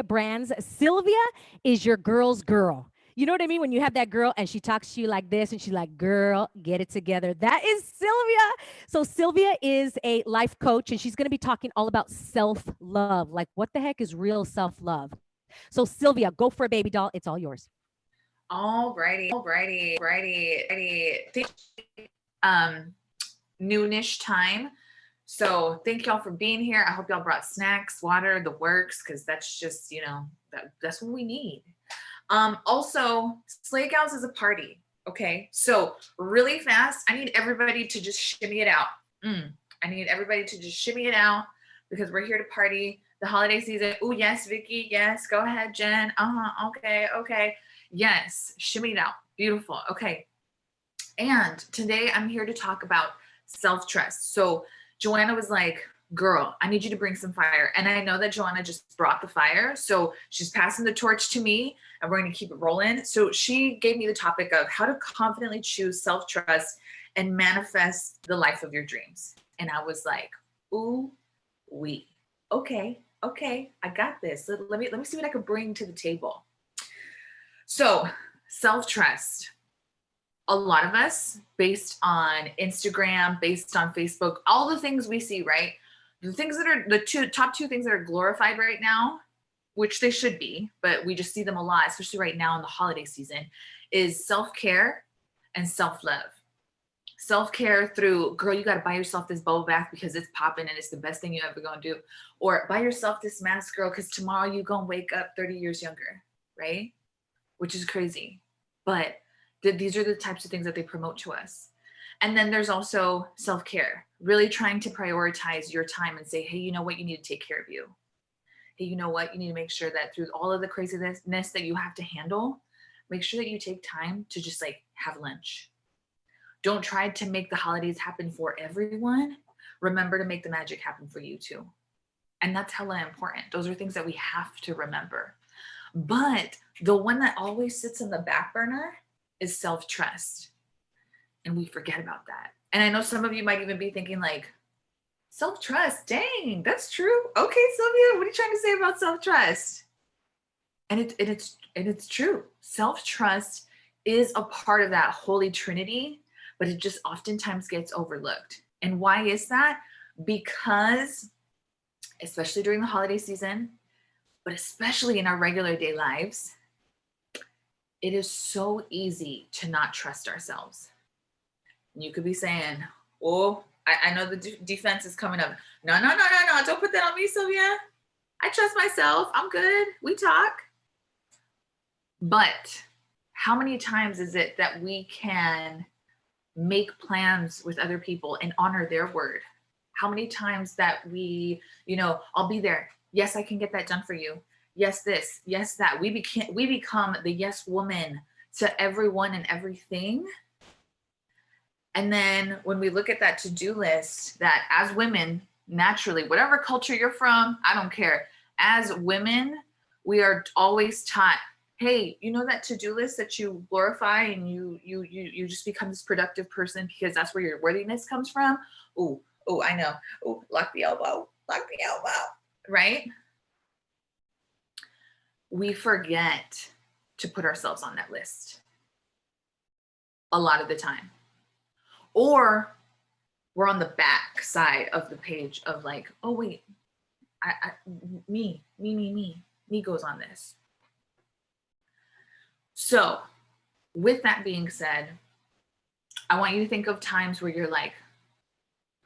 brands, Sylvia is your girl's girl. You know what I mean? When you have that girl and she talks to you like this and she's like, girl, get it together. That is Sylvia. So, Sylvia is a life coach and she's going to be talking all about self love. Like, what the heck is real self love? So, Sylvia, go for it, baby doll. It's all yours. Alrighty. Noonish time. So thank y'all for being here. I hope y'all brought snacks, water, the works, because that's just, that's what we need. Also, Sleigh Gals is a party. Okay. So really fast, I need everybody to just shimmy it out. I need everybody to just shimmy it out because we're here to party. The holiday season. Oh, yes, Vicky. Yes. Go ahead, Jen. Okay. Yes. Shimmy it out. Beautiful. Okay. And today I'm here to talk about self-trust. So Joanna was like, girl, I need you to bring some fire. And I know that Joanna just brought the fire. So she's passing the torch to me and we're going to keep it rolling. So she gave me the topic of how to confidently choose self-trust and manifest the life of your dreams. And I was like, ooh, wee. Okay, I got this. Let me see what I could bring to the table. So self-trust. A lot of us, based on Instagram, based on Facebook, all the things we see, right? The things that are the top two things that are glorified right now, which they should be, but we just see them a lot, especially right now in the holiday season, is self-care and self-love. Self-care through, girl, you got to buy yourself this bubble bath because it's popping and it's the best thing you ever gonna do. Or buy yourself this mask, girl, because tomorrow you gonna wake up 30 years younger, right? Which is crazy. But these are the types of things that they promote to us. And then there's also self-care, really trying to prioritize your time and say, hey, you know what? You need to take care of you. Hey, you know what? You need to make sure that through all of the craziness that you have to handle, make sure that you take time to just like have lunch. Don't try to make the holidays happen for everyone. Remember to make the magic happen for you too. And that's hella important. Those are things that we have to remember. But the one that always sits in the back burner is self-trust. And we forget about that. And I know some of you might even be thinking like, self-trust, dang, that's true. Okay, Sylvia, what are you trying to say about self-trust? And it's true. Self-trust is a part of that holy trinity, but it just oftentimes gets overlooked. And why is that? Because, especially during the holiday season, but especially in our regular day lives, it is so easy to not trust ourselves. And you could be saying, oh, I know the defense is coming up. No, don't put that on me, Sylvia. I trust myself. I'm good. We talk. But how many times is it that we can make plans with other people and honor their word? How many times that we, I'll be there. Yes, I can get that done for you. Yes, this, yes, that. We become the yes woman to everyone and everything. And then when we look at that to-do list, that as women, naturally, whatever culture you're from, I don't care. As women, we are always taught, hey, you know that to-do list that you glorify and you just become this productive person because that's where your worthiness comes from? Oh, I know. Oh, lock the elbow, right? We forget to put ourselves on that list a lot of the time. Or we're on the back side of the page of like, oh wait, me goes on this. So with that being said, I want you to think of times where you're like,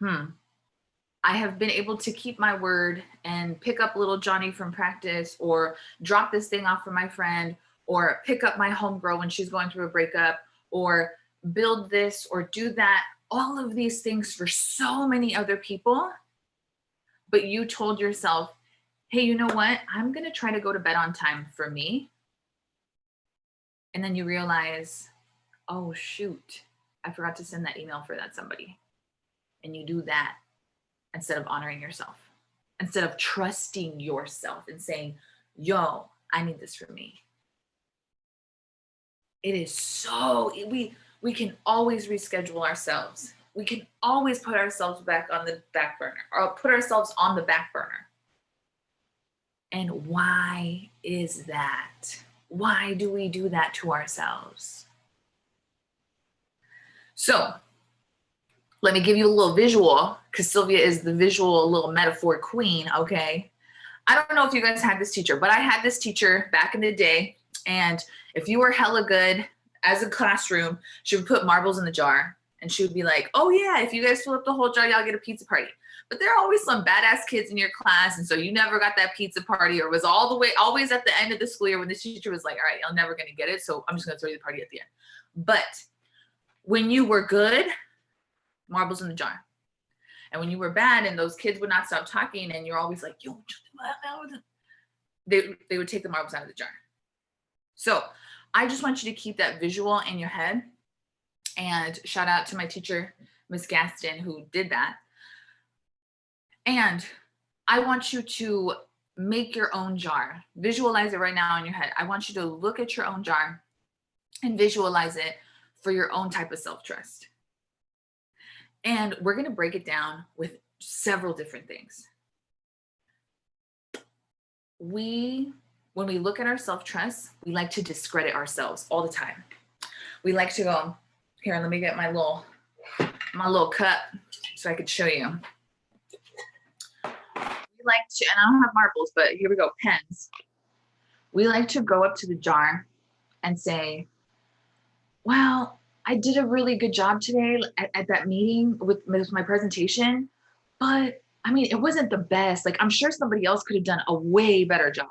I have been able to keep my word and pick up little Johnny from practice, or drop this thing off for my friend, or pick up my homegirl when she's going through a breakup, or build this or do that, all of these things for so many other people. But you told yourself, hey, you know what? I'm going to try to go to bed on time for me. And then you realize, oh, shoot, I forgot to send that email for that somebody. And you do that instead of honoring yourself, instead of trusting yourself and saying, yo, I need this for me. It is so, we can always reschedule ourselves. We can always put ourselves back on the back burner, or put ourselves on the back burner. And why is that? Why do we do that to ourselves? So let me give you a little visual, because Sylvia is the visual little metaphor queen, okay? I don't know if you guys had this teacher, but I had this teacher back in the day. And if you were hella good as a classroom, she would put marbles in the jar. And she would be like, oh yeah, if you guys fill up the whole jar, y'all get a pizza party. But there are always some badass kids in your class. And so you never got that pizza party, or was all the way, always at the end of the school year when the teacher was like, all right, y'all never gonna get it. So I'm just gonna throw you the party at the end. But when you were good, marbles in the jar. And when you were bad and those kids would not stop talking and you're always like, yo, they would take the marbles out of the jar. So I just want you to keep that visual in your head. And shout out to my teacher, Miss Gaston, who did that. And I want you to make your own jar. Visualize it right now in your head. I want you to look at your own jar and visualize it for your own type of self-trust. And we're going to break it down with several different things. When we look at our self-trust, we like to discredit ourselves all the time. We like to go, here, let me get my little cup so I could show you. We like to, and I don't have marbles, but here we go, pens. We like to go up to the jar and say, well, I did a really good job today at that meeting with my presentation, but I mean, it wasn't the best. Like, I'm sure somebody else could have done a way better job.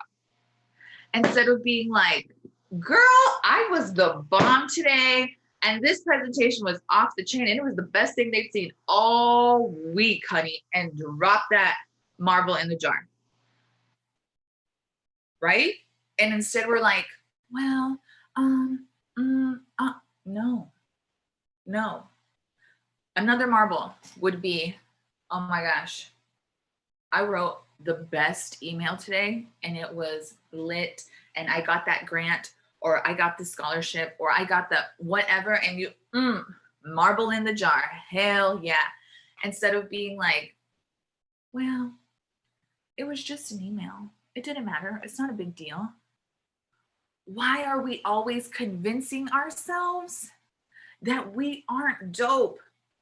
Instead of being like, girl, I was the bomb today, and this presentation was off the chain, and it was the best thing they've seen all week, honey, and drop that marble in the jar. Right? And instead we're like, well, no. Another marble would be, oh my gosh, I wrote the best email today and it was lit and I got that grant or I got the scholarship or I got the whatever, and you, marble in the jar, hell yeah. Instead of being like, well, it was just an email. It didn't matter. It's not a big deal. Why are we always convincing ourselves that we aren't dope,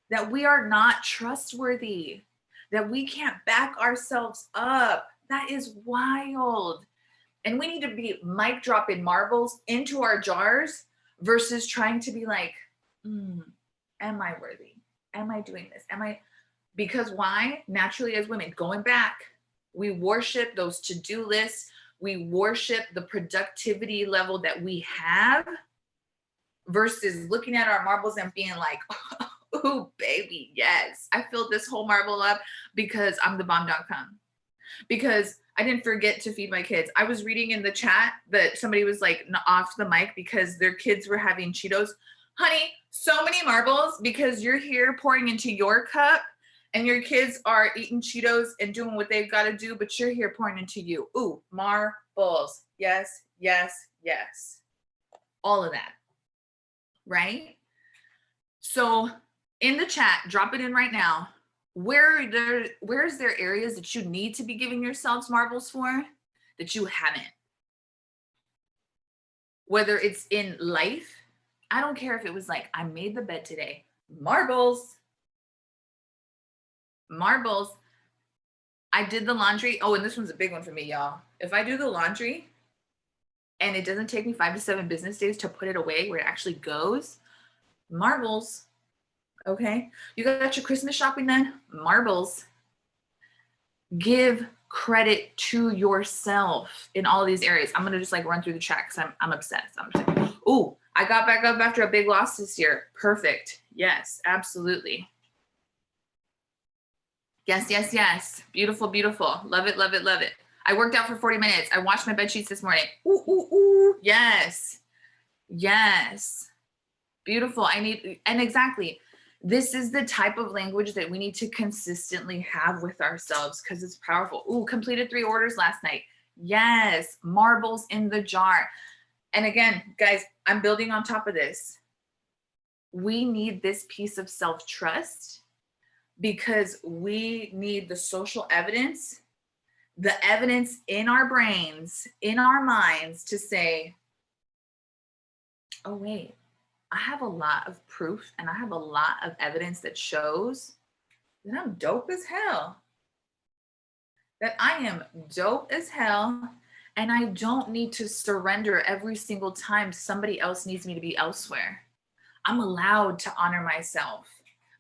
that we are not trustworthy, that we can't back ourselves up? That is wild. And we need to be mic dropping marbles into our jars versus trying to be like, am I worthy? Am I doing this? Because why? Naturally, as women, going back, we worship those to-do lists. We worship the productivity level that we have versus looking at our marbles and being like, oh, baby, yes. I filled this whole marble up because I'm the bomb.com. Because I didn't forget to feed my kids. I was reading in the chat that somebody was like off the mic because their kids were having Cheetos. Honey, so many marbles because you're here pouring into your cup and your kids are eating Cheetos and doing what they've got to do, but you're here pouring into you. Ooh, marbles. Yes, yes, yes. All of that. Right? So in the chat, drop it in right now. Where's there areas that you need to be giving yourselves marbles for that you haven't? Whether it's in life, I don't care if it was like, I made the bed today. Marbles. I did the laundry. Oh, and this one's a big one for me, y'all. If I do the laundry and it doesn't take me 5 to 7 business days to put it away where it actually goes, marbles. Okay, you got your Christmas shopping done? Marbles. Give credit to yourself in all of these areas. I'm gonna just like run through the chat because I'm obsessed. Ooh, I got back up after a big loss this year. Perfect. Yes, absolutely. Yes, yes, yes. Beautiful, beautiful. Love it, love it, love it. I worked out for 40 minutes. I washed my bed sheets this morning. Ooh, ooh, ooh. Yes. Yes. Beautiful. And exactly. This is the type of language that we need to consistently have with ourselves because it's powerful. Ooh, completed 3 orders last night. Yes, marbles in the jar. And again, guys, I'm building on top of this. We need this piece of self-trust because we need the social evidence the evidence in our brains, in our minds to say, oh, wait, I have a lot of proof and I have a lot of evidence that shows that I'm dope as hell. That I am dope as hell and I don't need to surrender every single time somebody else needs me to be elsewhere. I'm allowed to honor myself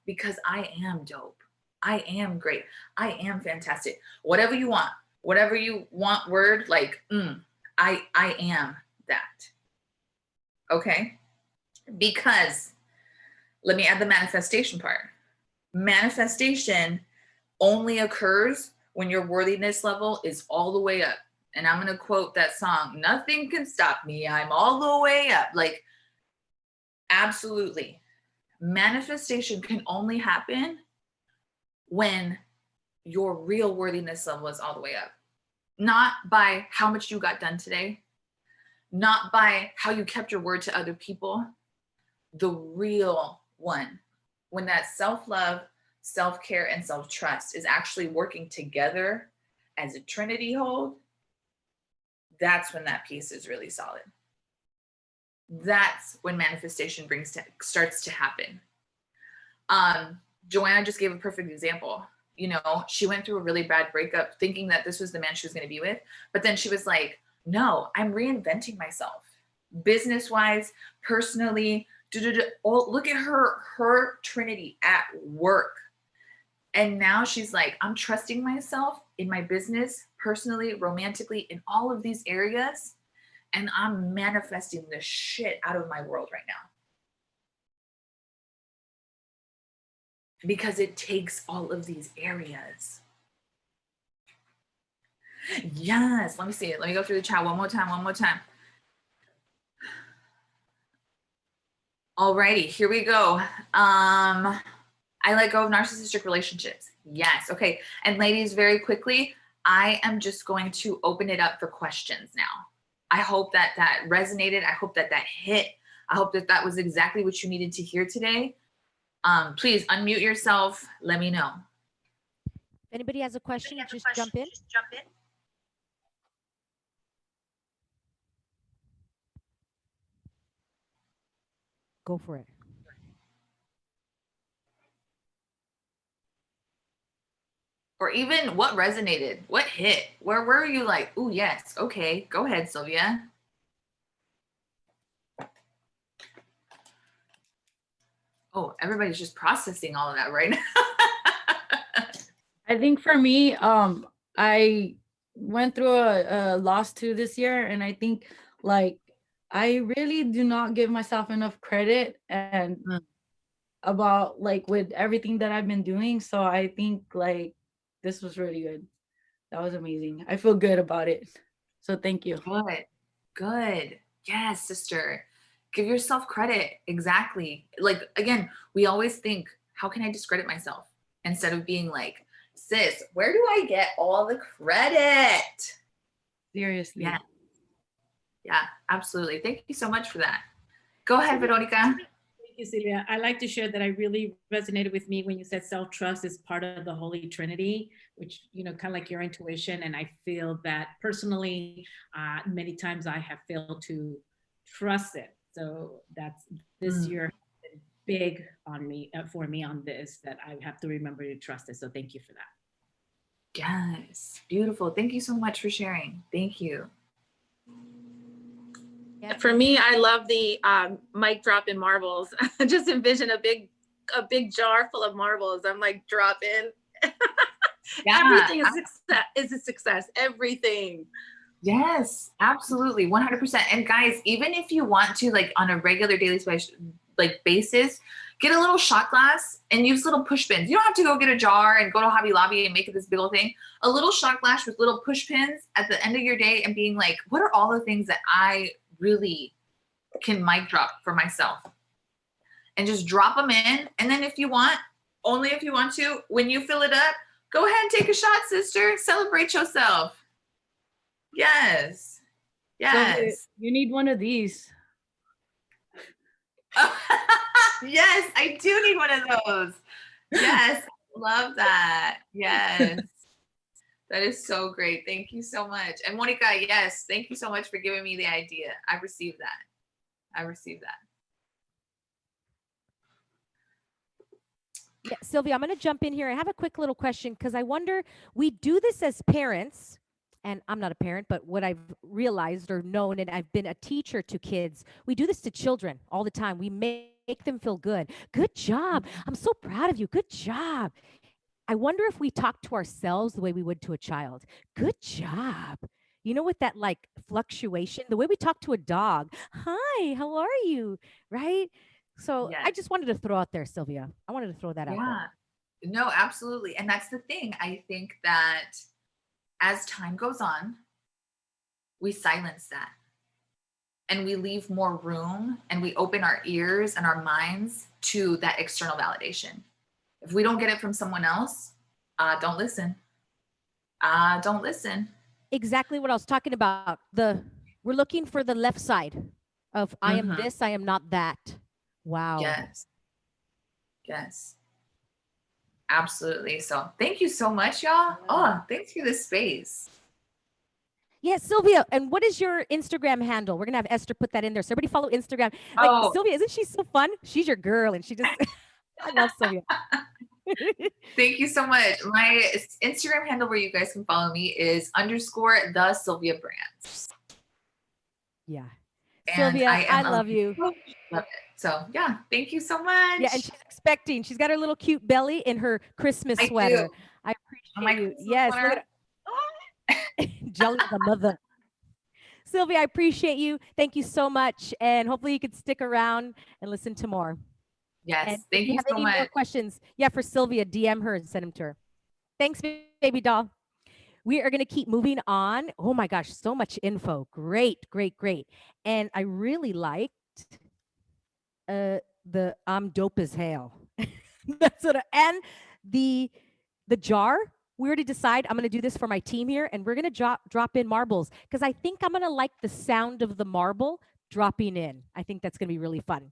because I am dope. I am great. I am fantastic. Whatever you want word like I am that. Okay? Because let me add the manifestation part. Manifestation only occurs when your worthiness level is all the way up. And I'm going to quote that song, nothing can stop me. I'm all the way up. Like, absolutely. Manifestation can only happen when your real worthiness level is all the way up. Not by how much you got done today, not by how you kept your word to other people. The real one, when that self-love, self-care, and self-trust is actually working together as a trinity hold, that's when that piece is really solid. That's when manifestation starts to happen. Joanna just gave a perfect example. You know, she went through a really bad breakup thinking that this was the man she was going to be with. But then she was like, no, I'm reinventing myself business-wise, personally. Oh, look at her trinity at work. And now she's like, I'm trusting myself in my business, personally, romantically, in all of these areas. And I'm manifesting the shit out of my world right now. Because it takes all of these areas. Yes, let me see it. Let me go through the chat one more time. Alrighty, here we go. I let go of narcissistic relationships. Yes, okay. And ladies, very quickly, I am just going to open it up for questions now. I hope that resonated. I hope that hit. I hope that was exactly what you needed to hear today. Please unmute yourself. Let me know. If anybody has a question, just jump in. Go for it. Or even what resonated, what hit, where were you like, oh yes, okay, go ahead, Sylvia. Oh, everybody's just processing all of that right now. I think for me, I went through a loss too this year, and I think like I really do not give myself enough credit and about like with everything that I've been doing. So I think like this was really good. That was amazing. I feel good about it. So thank you. Good. Yes, sister. Give yourself credit. Exactly. Like, again, we always think, how can I discredit myself? Instead of being like, sis, where do I get all the credit? Seriously. Yeah, absolutely. Thank you so much for that. Go ahead, Veronica. Thank you, Celia. I like to share that I really resonated with me when you said self-trust is part of the Holy Trinity, which, you know, kind of like your intuition. And I feel that personally, many times I have failed to trust it. So that's this year been big on me, for me on this, that I have to remember to trust it. So thank you for that. Yes, beautiful. Thank you so much for sharing. Thank you. Yeah. For me, I love the mic drop in marbles. Just envision a big jar full of marbles. I'm like, drop in. Yeah, everything is a success. Everything. Yes, absolutely. 100%. And guys, even if you want to, like on a regular daily basis, get a little shot glass and use little push pins. You don't have to go get a jar and go to Hobby Lobby and make it this big old thing. A little shot glass with little push pins at the end of your day and being like, what are all the things that I really can mic drop for myself? And just drop them in. And then if you want, only if you want to, when you fill it up, go ahead and take a shot, sister. Celebrate yourself. Yes. Yes. So you need one of these. Yes, I do need one of those. Yes, love that. Yes. That is so great. Thank you so much. And Monica, yes, thank you so much for giving me the idea. I received that. I received that. Yeah, Sylvia, I'm going to jump in here. I have a quick little question because I wonder, we do this as parents, and I'm not a parent, but what I've realized or known, and I've been a teacher to kids, we do this to children all the time. We make them feel good. Good job. I'm so proud of you. Good job. I wonder if we talk to ourselves the way we would to a child. Good job. You know, with that like fluctuation, the way we talk to a dog. Hi, how are you? Right? So I Yes. just wanted to throw out there, Sylvia. I wanted to throw that out Yeah. there. No, absolutely. And that's the thing. I think that as time goes on, we silence that and we leave more room and we open our ears and our minds to that external validation. If we don't get it from someone else, don't listen. Don't listen. Exactly what I was talking about. We're looking for the left side of I am this, I am not that. Wow. Yes. Yes. Absolutely. So thank you so much, y'all. Oh, thanks for this space. Yeah, Sylvia, and what is your Instagram handle? We're gonna have Esther put that in there. So everybody follow Instagram. Like Sylvia, isn't she so fun? She's your girl, and she just I love Sylvia. Thank you so much. My Instagram handle where you guys can follow me is _the Sylvia Brands. Yeah. And Sylvia, I love you. Love it. So yeah, thank you so much. Yeah, and she's expecting. She's got her little cute belly in her Christmas sweater. I appreciate you. Yes, look at her. Jelly of a mother. Sylvia, I appreciate you. Thank you so much. And hopefully you could stick around and listen to more. Yes, and thank if you you have so any much. more questions, for Sylvia, DM her and send them to her. Thanks, baby doll. We are going to keep moving on. Oh my gosh, so much info. Great, great, great. And I really liked the I'm dope as hell. That's what and the jar. We already decide I'm going to do this for my team here, and we're going to drop in marbles because I think I'm going to like the sound of the marble dropping in. I think that's going to be really fun.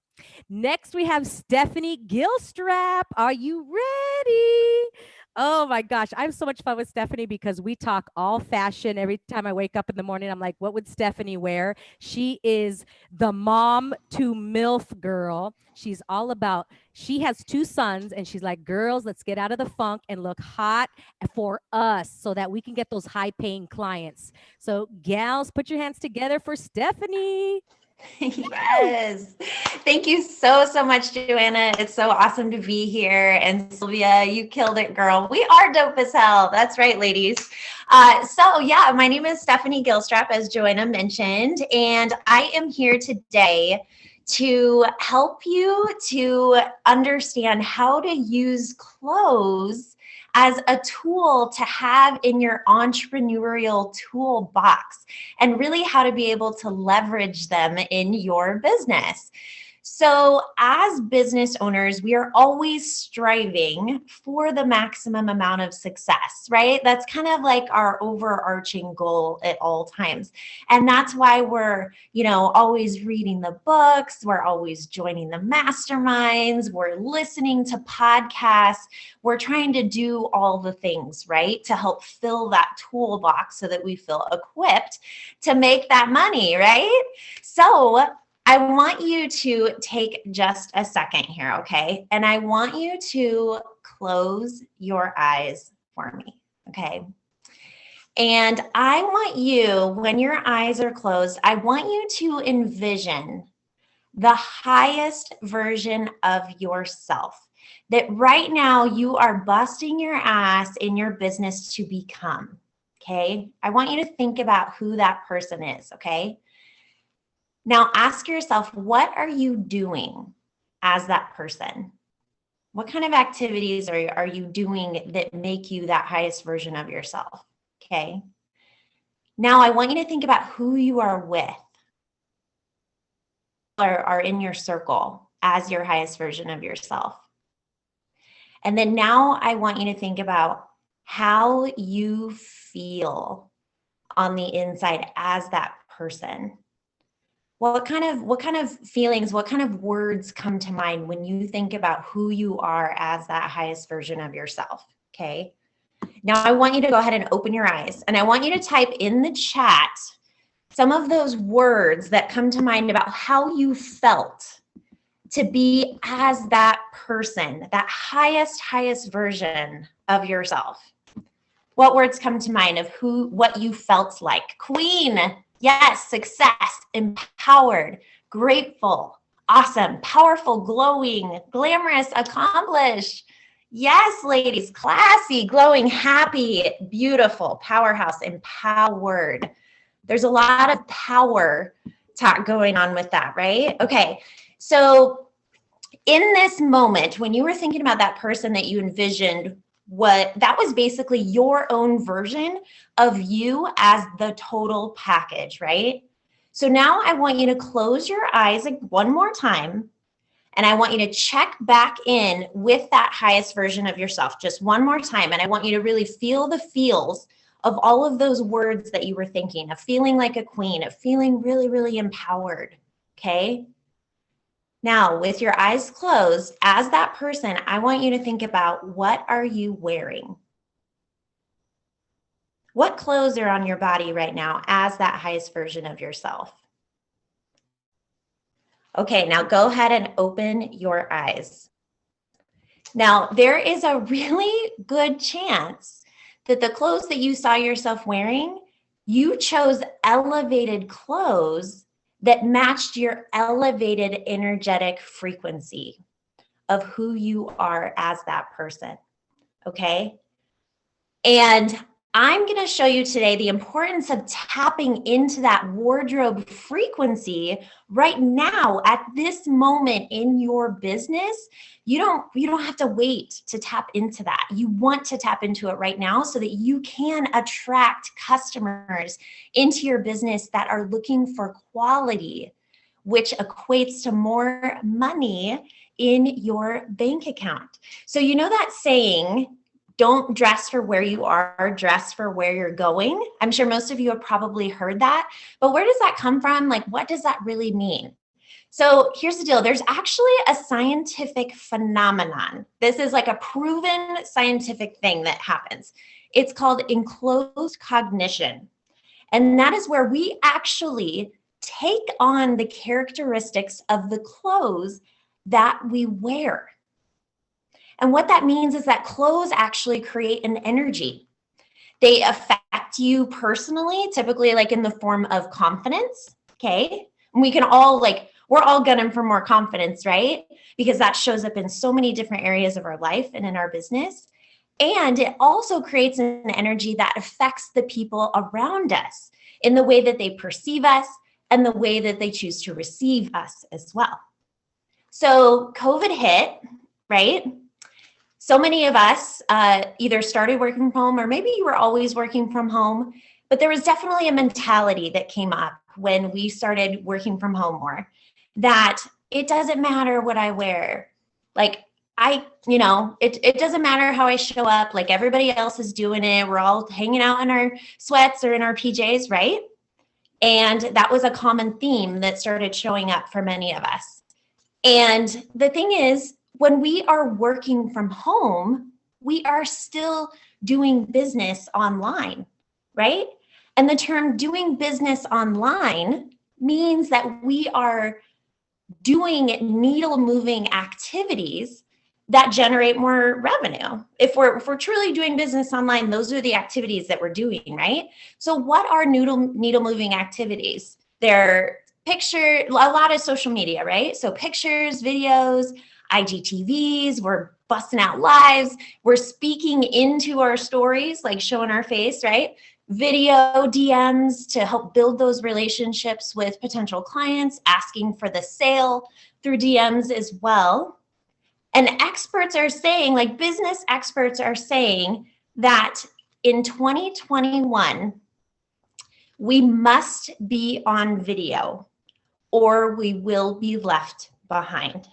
Next, we have Stephanie Gilstrap. Are you ready? Oh my gosh, I have so much fun with Stephanie because we talk all fashion. Every time I wake up in the morning, I'm like, what would Stephanie wear? She is the mom to MILF girl. She's all about, she has 2 sons and she's like, girls, let's get out of the funk and look hot for us so that we can get those high paying clients. So gals, put your hands together for Stephanie. Yes. Thank you so much, Joanna. It's so awesome to be here. And Sylvia, you killed it, girl. We are dope as hell. That's right, ladies. So yeah, my name is Stephanie Gilstrap, as Joanna mentioned, and I am here today to help you to understand how to use clothes as a tool to have in your entrepreneurial toolbox and really how to be able to leverage them in your business. So as business owners, we are always striving for the maximum amount of success, right? That's kind of like our overarching goal at all times. And that's why we're, always reading the books, we're always joining the masterminds, we're listening to podcasts, we're trying to do all the things, right? To help fill that toolbox so that we feel equipped to make that money, right? So I want you to take just a second here, okay? And I want you to close your eyes for me, okay? And I want you, when your eyes are closed, I want you to envision the highest version of yourself that right now you are busting your ass in your business to become, okay? I want you to think about who that person is, okay? Now ask yourself, what are you doing as that person? What kind of activities are you doing that make you that highest version of yourself? Okay. Now I want you to think about who you are with or are in your circle as your highest version of yourself. And then now I want you to think about how you feel on the inside as that person. What kind of feelings, what kind of words come to mind when you think about who you are as that highest version of yourself? Okay. Now I want you to go ahead and open your eyes, and I want you to type in the chat some of those words that come to mind about how you felt to be as that person, that highest version of yourself. What words come to mind of what you felt like? Queen, yes, success, empowered, grateful, awesome, powerful, glowing, glamorous, accomplished. Yes, ladies, classy, glowing, happy, beautiful, powerhouse, empowered. There's a lot of power talk going on with that, right? Okay, so in this moment, when you were thinking about that person that you envisioned, that was basically your own version of you as the total package, right? So now I want you to close your eyes one more time, and I want you to check back in with that highest version of yourself just one more time. And I want you to really feel the feels of all of those words that you were thinking, of feeling like a queen, of feeling really, really empowered, okay? Now, with your eyes closed, as that person, I want you to think about, what are you wearing? What clothes are on your body right now as that highest version of yourself? Okay, now go ahead and open your eyes. Now, there is a really good chance that the clothes that you saw yourself wearing, you chose elevated clothes that matched your elevated energetic frequency of who you are as that person, okay? And I'm going to show you today the importance of tapping into that wardrobe frequency right now at this moment in your business. You don't have to wait to tap into that. You want to tap into it right now so that you can attract customers into your business that are looking for quality, which equates to more money in your bank account. So you know that saying, don't dress for where you are, dress for where you're going. I'm sure most of you have probably heard that, but where does that come from? Like, what does that really mean? So here's the deal. There's actually a scientific phenomenon. This is like a proven scientific thing that happens. It's called enclosed cognition. And that is where we actually take on the characteristics of the clothes that we wear. And what that means is that clothes actually create an energy. They affect you personally, typically like in the form of confidence, okay? And we can all we're all gunning for more confidence, right? Because that shows up in so many different areas of our life and in our business. And it also creates an energy that affects the people around us in the way that they perceive us and the way that they choose to receive us as well. So COVID hit, right? So many of us either started working from home, or maybe you were always working from home, but there was definitely a mentality that came up when we started working from home more, that it doesn't matter what I wear. Like it doesn't matter how I show up, like everybody else is doing it. We're all hanging out in our sweats or in our PJs, right? And that was a common theme that started showing up for many of us. And the thing is, when we are working from home, we are still doing business online, right? And the term doing business online means that we are doing needle moving activities that generate more revenue. If we're truly doing business online, those are the activities that we're doing, right? So what are needle moving activities? They're a lot of social media, right? So pictures, videos, IGTVs, we're busting out lives, we're speaking into our stories, like showing our face, right? Video DMs to help build those relationships with potential clients, asking for the sale through DMs as well. And experts are saying, like business experts are saying, that in 2021, we must be on video or we will be left behind.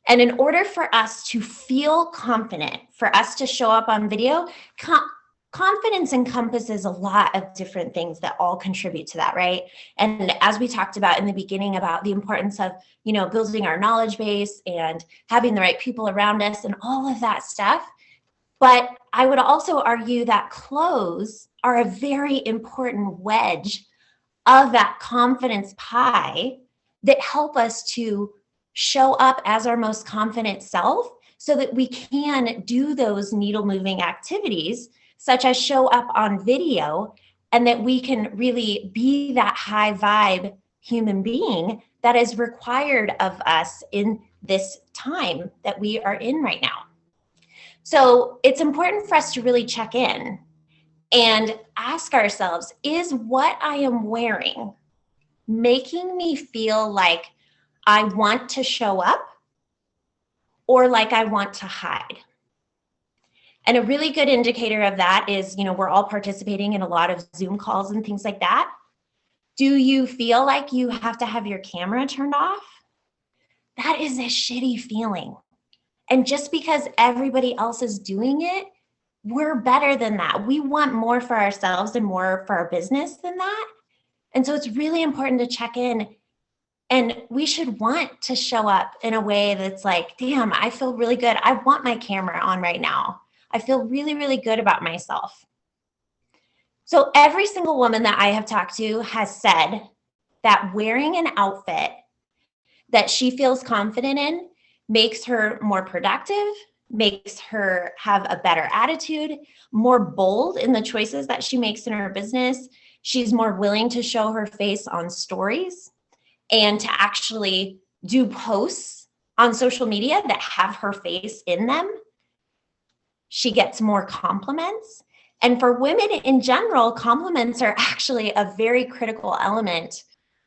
And in order for us to feel confident, for us to show up on video, confidence encompasses a lot of different things that all contribute to that, right? And as we talked about in the beginning about the importance of, building our knowledge base and having the right people around us and all of that stuff, But I would also argue that clothes are a very important wedge of that confidence pie that help us to show up as our most confident self so that we can do those needle moving activities, such as show up on video, and that we can really be that high vibe human being that is required of us in this time that we are in right now. So it's important for us to really check in and ask ourselves, is what I am wearing making me feel like I want to show up or like I want to hide? And a really good indicator of that is, we're all participating in a lot of Zoom calls and things like that. Do you feel like you have to have your camera turned off? That is a shitty feeling. And just because everybody else is doing it, we're better than that. We want more for ourselves and more for our business than that. And so it's really important to check in, and we should want to show up in a way that's like, damn, I feel really good. I want my camera on right now. I feel really, really good about myself. So every single woman that I have talked to has said that wearing an outfit that she feels confident in makes her more productive, makes her have a better attitude, more bold in the choices that she makes in her business. She's more willing to show her face on stories and to actually do posts on social media that have her face in them. She gets more compliments. And for women in general, compliments are actually a very critical element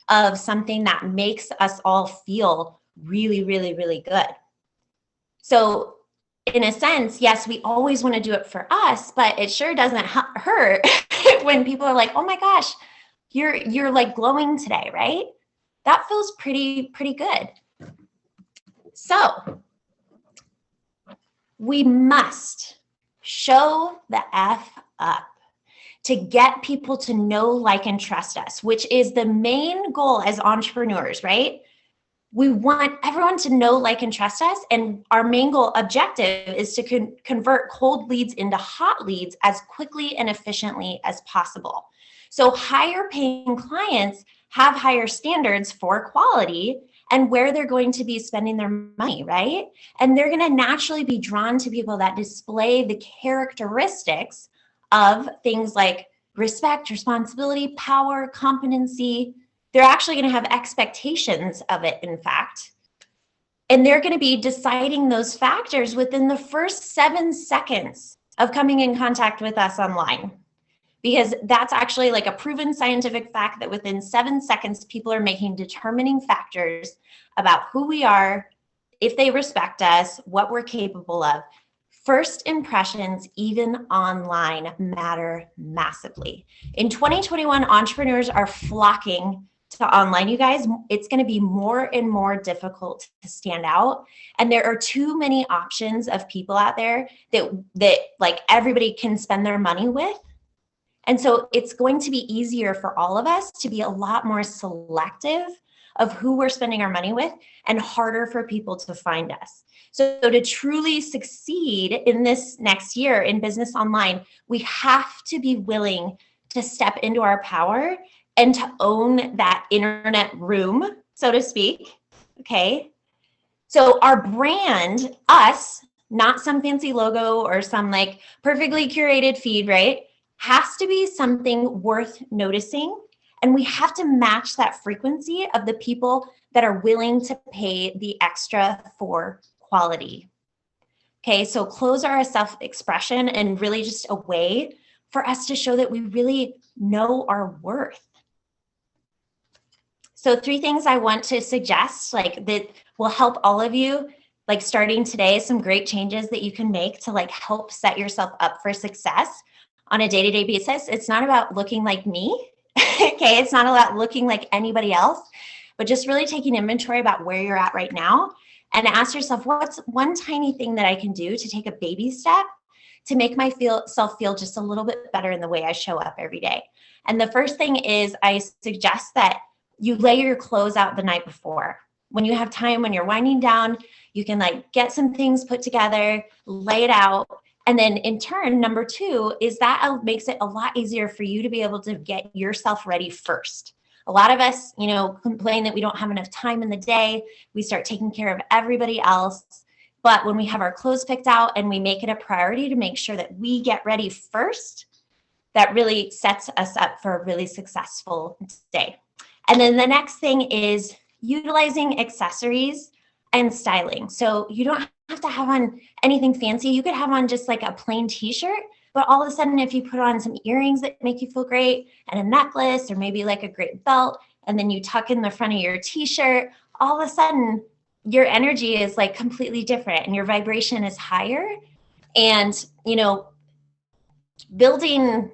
of something that makes us all feel really, really, really good. So in a sense, yes, we always want to do it for us, but it sure doesn't hurt when people are like, oh my gosh, you're like glowing today, right? That feels pretty good. So we must show the F up to get people to know, like, and trust us, which is the main goal as entrepreneurs, right? We want everyone to know, like, and trust us. And our main goal objective is to convert cold leads into hot leads as quickly and efficiently as possible. So higher paying clients have higher standards for quality and where they're going to be spending their money, right? And they're going to naturally be drawn to people that display the characteristics of things like respect, responsibility, power, competency. They're actually going to have expectations of it, in fact. And they're going to be deciding those factors within the first 7 seconds of coming in contact with us online. Because that's actually like a proven scientific fact that within 7 seconds, people are making determining factors about who we are, if they respect us, what we're capable of. First impressions, even online, matter massively. In 2021, entrepreneurs are flocking to online, you guys. It's going to be more and more difficult to stand out. And there are too many options of people out there that like everybody can spend their money with. And so it's going to be easier for all of us to be a lot more selective of who we're spending our money with and harder for people to find us. So to truly succeed in this next year in business online, we have to be willing to step into our power and to own that internet room, so to speak. Okay. So our brand, us, not some fancy logo or some like perfectly curated feed, right? Has to be something worth noticing. And we have to match that frequency of the people that are willing to pay the extra for quality. Okay, so clothes are a self-expression and really just a way for us to show that we really know our worth. So 3 things I want to suggest, like that will help all of you, like starting today, some great changes that you can make to like help set yourself up for success on a day-to-day basis. It's not about looking like me, okay? It's not about looking like anybody else, but just really taking inventory about where you're at right now and ask yourself, what's one tiny thing that I can do to take a baby step to make myself feel just a little bit better in the way I show up every day? And the first thing is I suggest that you lay your clothes out the night before. When you have time, when you're winding down, you can like get some things put together, lay it out, And then in turn, number two is that makes it a lot easier for you to be able to get yourself ready first. A lot of us, complain that we don't have enough time in the day. We start taking care of everybody else. But when we have our clothes picked out and we make it a priority to make sure that we get ready first, that really sets us up for a really successful day. And then the next thing is utilizing accessories and styling. So you don't have to have on anything fancy. You could have on just like a plain t-shirt, but all of a sudden, if you put on some earrings that make you feel great and a necklace or maybe like a great belt, and then you tuck in the front of your t-shirt, all of a sudden your energy is like completely different and your vibration is higher. And, building,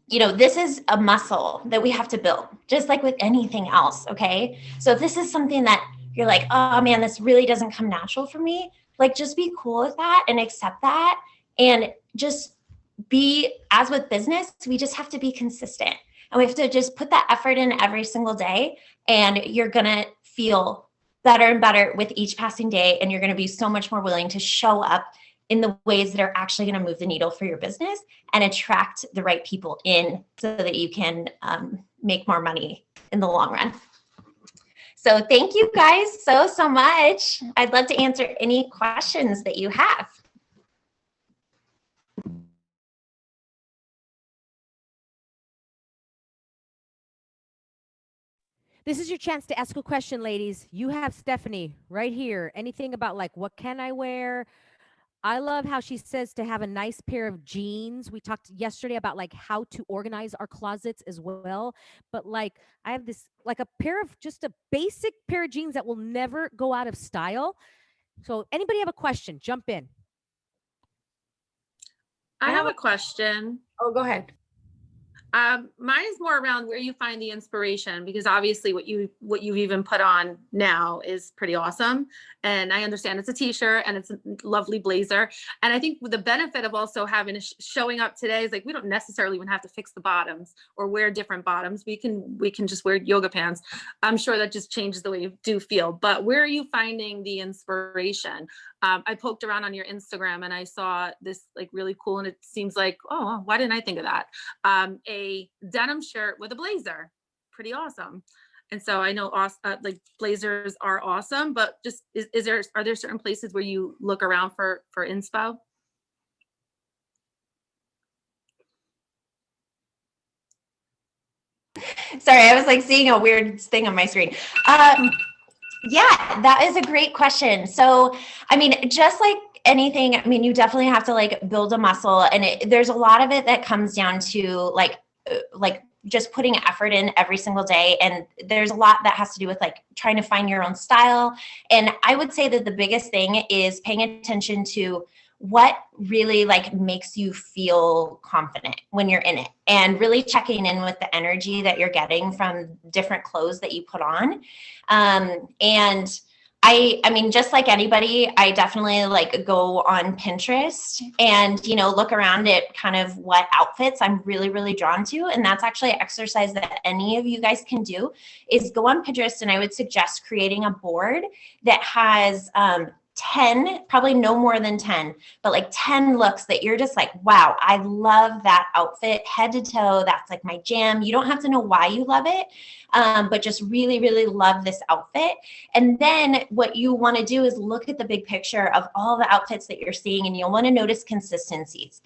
this is a muscle that we have to build, just like with anything else. Okay. So if this is something that you're like, oh man, this really doesn't come natural for me, like just be cool with that and accept that. And just be, as with business, we just have to be consistent and we have to just put that effort in every single day. And you're going to feel better and better with each passing day. And you're going to be so much more willing to show up in the ways that are actually going to move the needle for your business and attract the right people in so that you can make more money in the long run. So thank you guys so much. I'd love to answer any questions that you have. This is your chance to ask a question, ladies. You have Stephanie right here. Anything about like, what can I wear? I love how she says to have a nice pair of jeans. We talked yesterday about like how to organize our closets as well. But like I have this like a pair of just a basic pair of jeans that will never go out of style. So anybody have a question? Jump in. I have a question. Oh, go ahead. Mine is more around where you find the inspiration, because obviously what you've even put on now is pretty awesome. And I understand it's a t-shirt and it's a lovely blazer. And I think the benefit of also having showing up today is like, we don't necessarily even have to fix the bottoms or wear different bottoms. We can just wear yoga pants. I'm sure that just changes the way you do feel. But where are you finding the inspiration? I poked around on your Instagram and I saw this like really cool, and it seems like, oh, why didn't I think of that? A denim shirt with a blazer, pretty awesome. And so I know like blazers are awesome, but just are there certain places where you look around for inspo? Sorry, I was like seeing a weird thing on my screen. Yeah, that is a great question. So, I mean, just like anything, I mean, you definitely have to like build a muscle, and there's a lot of it that comes down to like just putting effort in every single day. And there's a lot that has to do with like trying to find your own style. And I would say that the biggest thing is paying attention to what really like makes you feel confident when you're in it, and really checking in with the energy that you're getting from different clothes that you put on. And I mean, just like anybody, I definitely like go on Pinterest and, look around at kind of what outfits I'm really, really drawn to. And that's actually an exercise that any of you guys can do, is go on Pinterest. And I would suggest creating a board that has 10, probably no more than 10, but like 10 looks that you're just like, wow, I love that outfit head to toe. That's like my jam. You don't have to know why you love it, but just really, really love this outfit. And then what you want to do is look at the big picture of all the outfits that you're seeing, and you'll want to notice consistencies.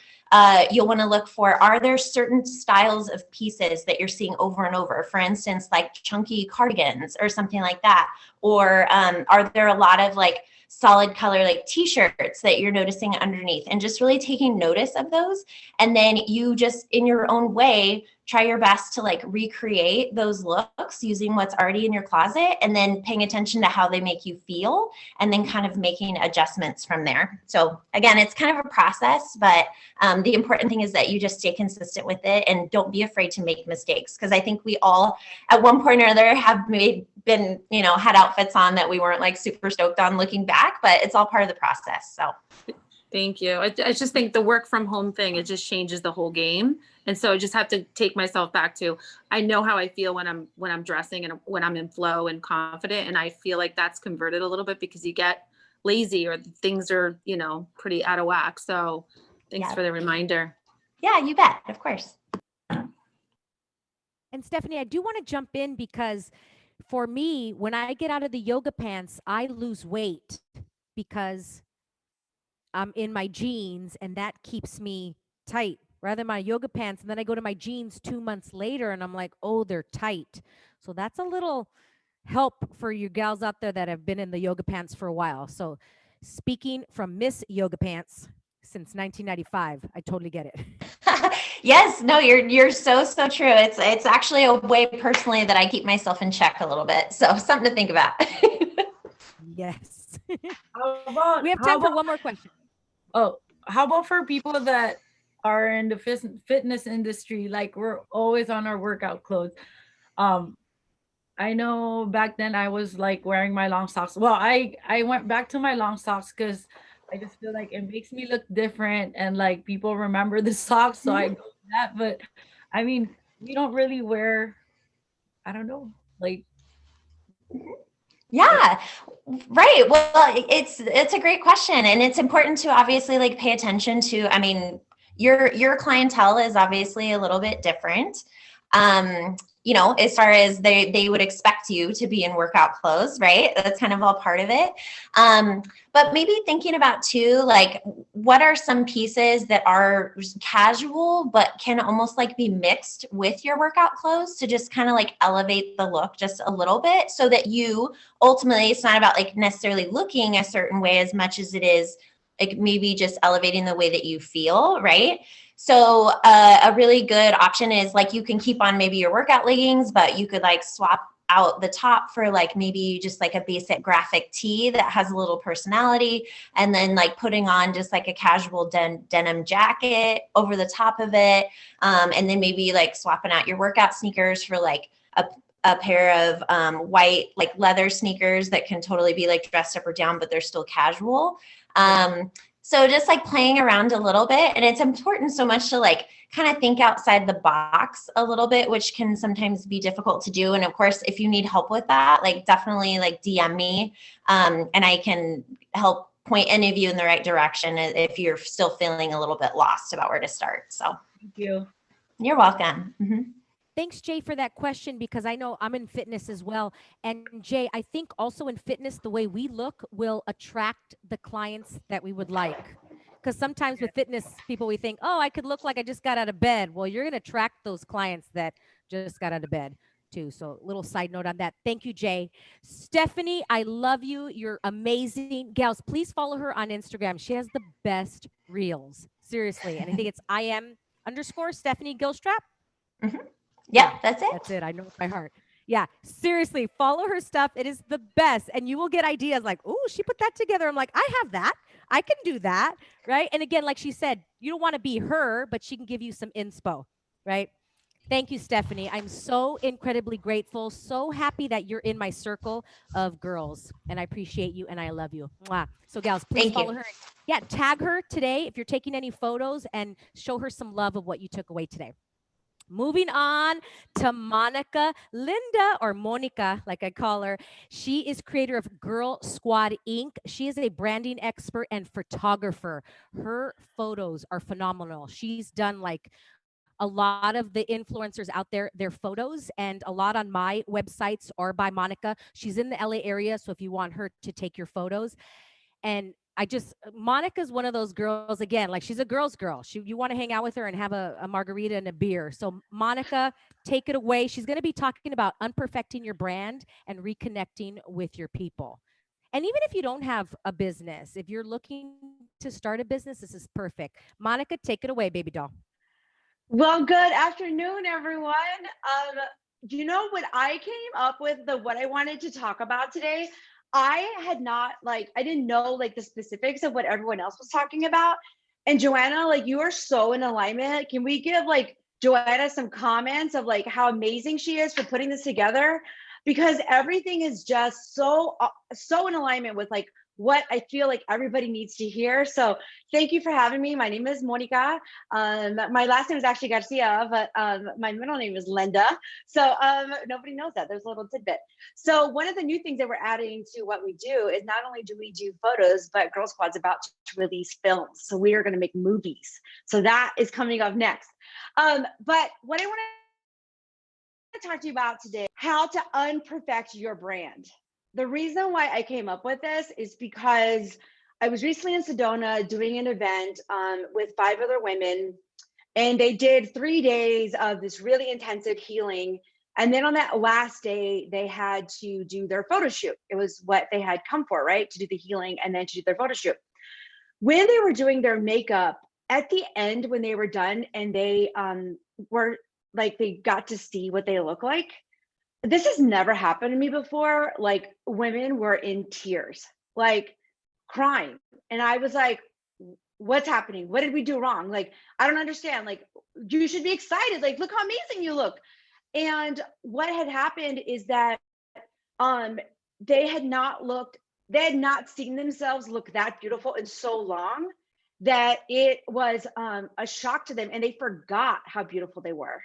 You'll want to look for, are there certain styles of pieces that you're seeing over and over? For instance, like chunky cardigans or something like that. Or are there a lot of like solid color like t-shirts that you're noticing underneath, and just really taking notice of those. And then you just in your own way try your best to like recreate those looks using what's already in your closet, and then paying attention to how they make you feel, and then kind of making adjustments from there. So again, it's kind of a process, but the important thing is that you just stay consistent with it and don't be afraid to make mistakes, because I think we all at one point or another have been had outfits on that we weren't like super stoked on looking back, but it's all part of the process. So thank you. I just think the work from home thing, it just changes the whole game. And so I just have to take myself back to, I know how I feel when I'm dressing and when I'm in flow and confident. And I feel like that's converted a little bit, because you get lazy or things are, you know, pretty out of whack. So thanks Yeah. for the reminder. Yeah, you bet. Of course. And Stephanie, I do want to jump in because for me, when I get out of the yoga pants, I lose weight because I'm in my jeans and that keeps me tight rather than my yoga pants. And then I go to my jeans 2 months later and I'm like, oh, they're tight. So that's a little help for you gals out there that have been in the yoga pants for a while. So speaking from Miss Yoga Pants since 1995, I totally get it. Yes, no, you're so true. It's actually a way personally that I keep myself in check a little bit. So something to think about. Yes. How about, We have how time for about, one more question. oh, how about for people that are in the fitness industry? Like we're always on our workout clothes. Um, I know back then I was like wearing my long socks. Well, I went back to my long socks because I just feel like it makes me look different and like people remember the socks, so I go with that. But I mean, we don't really wear, I don't know, like Yeah, right. Well, it's a great question, and it's important to obviously like pay attention to. I mean, your clientele is obviously a little bit different. You know, as far as they would expect you to be in workout clothes, right? That's kind of all part of it. But maybe thinking about too, like what are some pieces that are casual but can almost like be mixed with your workout clothes to just kind of like elevate the look just a little bit, so that you ultimately, it's not about like necessarily looking a certain way as much as it is like maybe just elevating the way that you feel, right? So a really good option is like you can keep on maybe your workout leggings, but you could like swap out the top for like maybe just like a basic graphic tee that has a little personality, and then like putting on just like a casual denim jacket over the top of it, and then maybe like swapping out your workout sneakers for like a pair of white like leather sneakers that can totally be like dressed up or down, but they're still casual. So just like playing around a little bit, and it's important so much to like kind of think outside the box a little bit, which can sometimes be difficult to do. And of course, if you need help with that, like definitely like DM me, and I can help point any of you in the right direction if you're still feeling a little bit lost about where to start. So thank you. you're welcome. Mm-hmm. Thanks, Jay, for that question, because I know I'm in fitness as well. And Jay, I think also in fitness, the way we look will attract the clients that we would like. Because sometimes with fitness people, we think, oh, I could look like I just got out of bed. Well, you're going to attract those clients that just got out of bed too. So little side note on that. Thank you, Jay. Stephanie, I love you. You're amazing. Gals, please follow her on Instagram. She has the best reels. Seriously. And I think it's IM_Stephanie Gilstrap. Mm-hmm. Yeah, that's it. That's it. I know it by heart. Yeah, seriously, follow her stuff. It is the best. And you will get ideas like, oh, she put that together. I'm like, I have that. I can do that. Right. And again, like she said, you don't want to be her, but she can give you some inspo. Right. Thank you, Stephanie. I'm so incredibly grateful. So happy that you're in my circle of girls. And I appreciate you and I love you. Mwah. So, gals, please Thank you. follow her. Yeah, tag her today if you're taking any photos and show her some love of what you took away today. Moving on to Monica Linda, or Monica, like I call her. She is creator of Girl Squad Inc. She is a branding expert and photographer. Her photos are phenomenal. She's done like a lot of the influencers out there, their photos, and a lot on my websites are by Monica. She's in the LA area, so if you want her to take your photos. And Monica's one of those girls, again, like she's a girl's girl. You want to hang out with her and have a margarita and a beer. So Monica, take it away. She's going to be talking about unperfecting your brand and reconnecting with your people. And even if you don't have a business, if you're looking to start a business, this is perfect. Monica, take it away, baby doll. Well, good afternoon, everyone. You know what I came up with, what I wanted to talk about today? I had not I didn't know like the specifics of what everyone else was talking about. And Joanna, like you are so in alignment. Can we give like Joanna some comments of like how amazing she is for putting this together? Because everything is just so in alignment with like what I feel like everybody needs to hear. So thank you for having me. My name is Monica. My last name is actually Garcia, but my middle name is Linda. So nobody knows that. There's a little tidbit. So one of the new things that we're adding to what we do is not only do we do photos, but Girl Squad's about to release films. So we are going to make movies. So that is coming up next. But what I want to talk to you about today, how to unperfect your brand. The reason why I came up with this is because I was recently in Sedona doing an event with 5 other women, and they did 3 days of this really intensive healing. And then on that last day, they had to do their photo shoot. It was what they had come for, right? To do the healing and then to do their photo shoot. When they were doing their makeup, at the end, when they were done and they were like, they got to see what they look like. This has never happened to me before. Like, women were in tears, like crying. And I was like, what's happening? What did we do wrong? Like, I don't understand. Like, you should be excited. Like, look how amazing you look. And what had happened is that they had not seen themselves look that beautiful in so long that it was a shock to them, and they forgot how beautiful they were.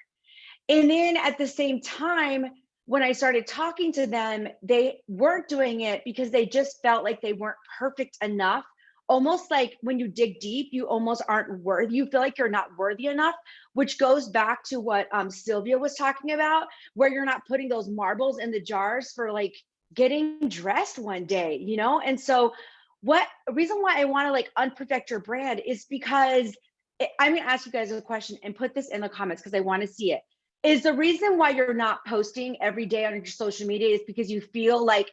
And then at the same time, when I started talking to them, they weren't doing it because they just felt like they weren't perfect enough. Almost like when you dig deep, you almost aren't worthy. You feel like you're not worthy enough, which goes back to what Sylvia was talking about, where you're not putting those marbles in the jars for like getting dressed one day, you know? And so reason why I want to like unperfect your brand is because I'm going to ask you guys a question and put this in the comments because I want to see it. Is the reason why you're not posting every day on your social media is because you feel like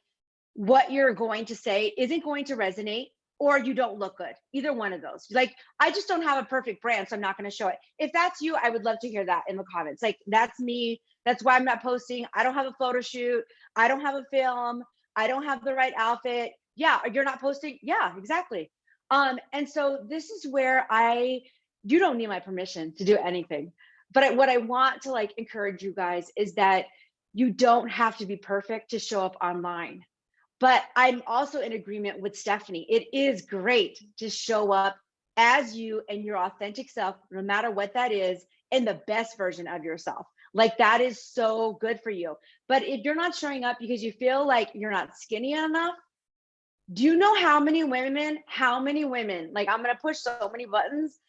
what you're going to say isn't going to resonate, or you don't look good? Either one of those. Like, I just don't have a perfect brand, so I'm not going to show it. If that's you, I would love to hear that in the comments. Like, that's me. That's why I'm not posting. I don't have a photo shoot. I don't have a film. I don't have the right outfit. Yeah, you're not posting. Yeah, exactly. And so this is where you don't need my permission to do anything. But what I want to like encourage you guys is that you don't have to be perfect to show up online. But I'm also in agreement with Stephanie. It is great to show up as you and your authentic self, no matter what that is, in the best version of yourself. Like, that is so good for you. But if you're not showing up because you feel like you're not skinny enough, do you know how many women, like, I'm going to push so many buttons.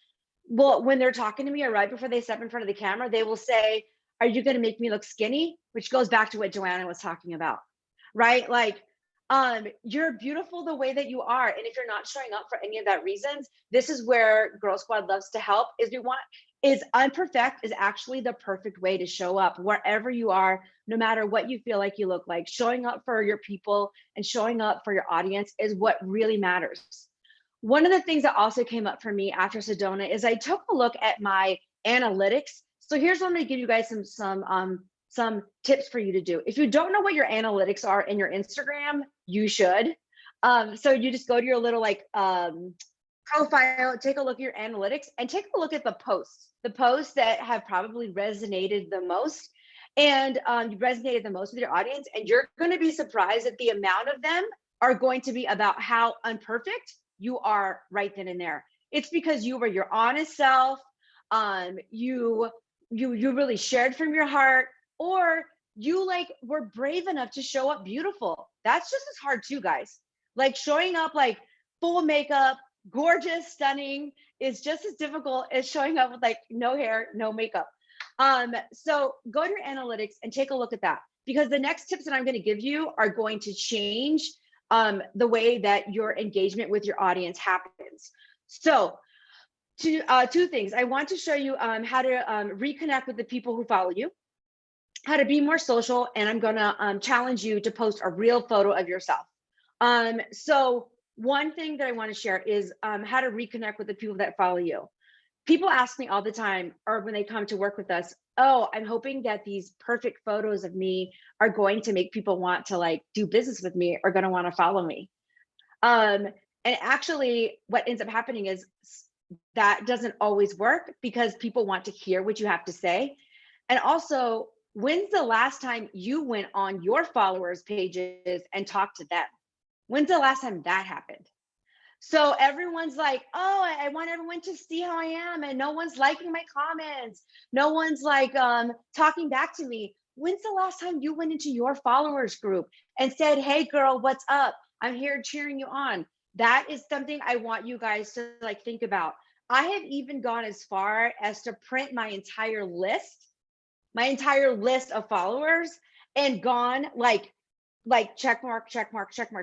Well, when they're talking to me or right before they step in front of the camera, they will say, are you going to make me look skinny? Which goes back to what Joanna was talking about, right? Like, you're beautiful the way that you are. And if you're not showing up for any of that reasons, this is where Girl Squad loves to help. Unperfect is actually the perfect way to show up wherever you are, no matter what you feel like you look like. Showing up for your people and showing up for your audience is what really matters. One of the things that also came up for me after Sedona is I took a look at my analytics. So here's what I'm going to give you guys some tips for you to do. If you don't know what your analytics are in your Instagram, you should. So you just go to your little like profile, take a look at your analytics, and take a look at the posts that have probably resonated the most, and resonated the most with your audience. And you're going to be surprised at the amount of them are going to be about how unperfect you are right then and there. It's because you were your honest self. You really shared from your heart, or you like were brave enough to show up beautiful. That's just as hard too, guys. Like, showing up like full makeup, gorgeous, stunning is just as difficult as showing up with like no hair, no makeup. So go to your analytics and take a look at that, because the next tips that I'm going to give you are going to change the way that your engagement with your audience happens. So two things. I want to show you how to reconnect with the people who follow you, how to be more social, and I'm going to challenge you to post a real photo of yourself. So one thing that I want to share is how to reconnect with the people that follow you. People ask me all the time, or when they come to work with us, oh, I'm hoping that these perfect photos of me are going to make people want to like do business with me, or going to want to follow me. And actually what ends up happening is that doesn't always work, because people want to hear what you have to say. And also, when's the last time you went on your followers' pages and talked to them? When's the last time that happened? So everyone's like, oh, I want everyone to see how I am, and no one's liking my comments. No one's like talking back to me. When's the last time you went into your followers group and said, hey girl, what's up? I'm here cheering you on. That is something I want you guys to like think about. I have even gone as far as to print my entire list of followers, and gone like check mark,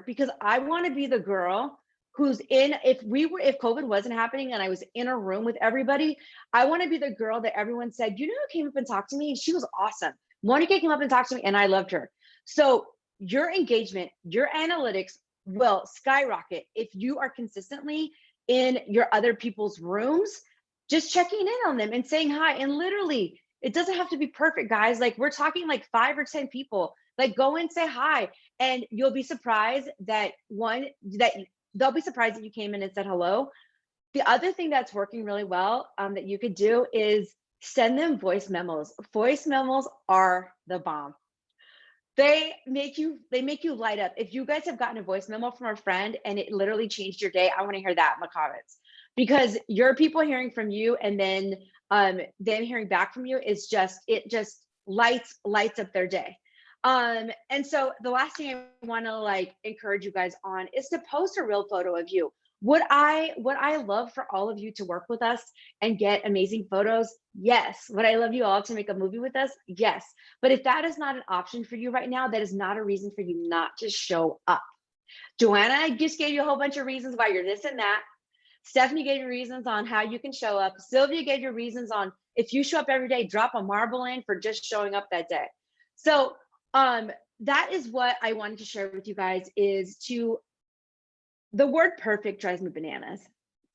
because I want to be the girl who's in, if COVID wasn't happening and I was in a room with everybody, I want to be the girl that everyone said, you know, who came up and talked to me? She was awesome. Monica came up and talked to me and I loved her. So your engagement, your analytics will skyrocket if you are consistently in your other people's rooms, just checking in on them and saying hi. And literally, it doesn't have to be perfect, guys. Like, we're talking like 5 or 10 people. Like, go and say hi, and you'll be surprised that they'll be surprised that you came in and said hello. The other thing that's working really well that you could do is send them voice memos. Voice memos are the bomb. They make you light up. If you guys have gotten a voice memo from a friend and it literally changed your day, I want to hear that in the comments, because your people hearing from you and then them hearing back from you is just lights up their day. And so the last thing I want to like encourage you guys on is to post a real photo of you. Would I love for all of you to work with us and get amazing photos? Yes. Would I love you all to make a movie with us? Yes. But if that is not an option for you right now, that is not a reason for you not to show up. Joanna just gave you a whole bunch of reasons why you're this and that. Stephanie gave you reasons on how you can show up. Sylvia gave you reasons on if you show up every day, drop a marble in for just showing up that day. So that is what I wanted to share with you guys, is the word perfect drives me bananas.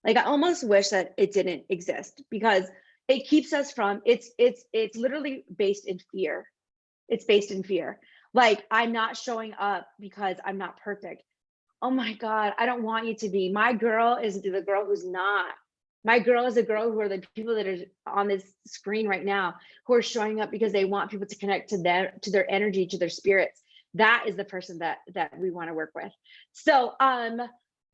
Like, I almost wish that it didn't exist, because it keeps us from, it's literally based in fear. It's based in fear. Like, I'm not showing up because I'm not perfect. Oh my God, I don't want you to be. My girl is the girl who's not. My girl is the girl who are the people that are on this screen right now, who are showing up because they want people to connect to their energy, to their spirits. That is the person that we want to work with. So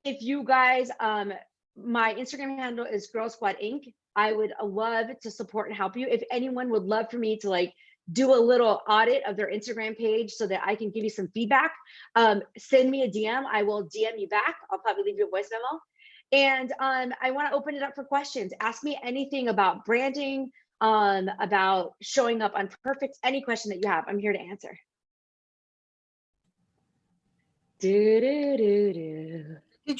if you guys, my Instagram handle is Girl Squad Inc. I would love to support and help you. If anyone would love for me to like do a little audit of their Instagram page so that I can give you some feedback, send me a DM. I will DM you back. I'll probably leave you a voice memo. And I want to open it up for questions. Ask me anything about branding, about showing up unperfect, any question that you have, I'm here to answer. Did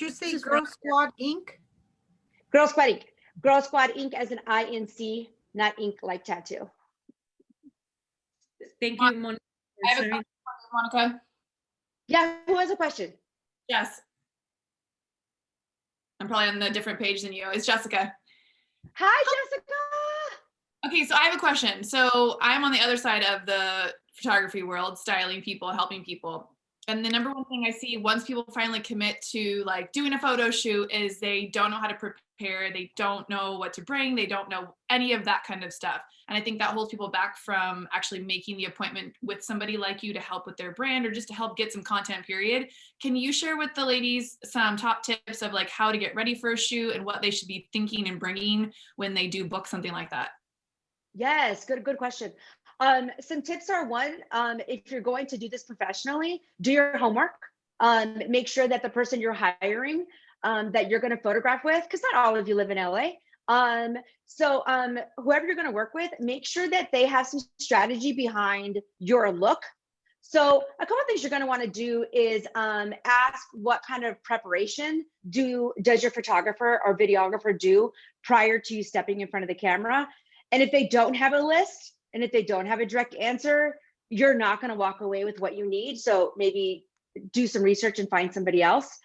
you say Girl Squad Inc? Girl Squad Inc. Girl Squad Inc. as an INC, not ink like tattoo. Thank you, Monica. I have a question, Monica. Yeah, who has a question? Yes. I'm probably on a different page than you. It's Jessica. Hi, Jessica. Okay, so I have a question. So I'm on the other side of the photography world, styling people, helping people. And the number one thing I see once people finally commit to like doing a photo shoot is they don't know how to prepare. They don't know what to bring. They don't know any of that kind of stuff. And I think that holds people back from actually making the appointment with somebody like you to help with their brand or just to help get some content, period. Can you share with the ladies some top tips of like how to get ready for a shoot and what they should be thinking and bringing when they do book something like that? Yes, good question. Some tips are, one, if you're going to do this professionally, do your homework. Make sure that the person you're hiring, that you're going to photograph with, because not all of you live in LA. So whoever you're going to work with, make sure that they have some strategy behind your look. So a couple of things you're going to want to do is ask what kind of preparation does your photographer or videographer do prior to you stepping in front of the camera. And if they don't have a list, and if they don't have a direct answer, you're not going to walk away with what you need. So maybe do some research and find somebody else.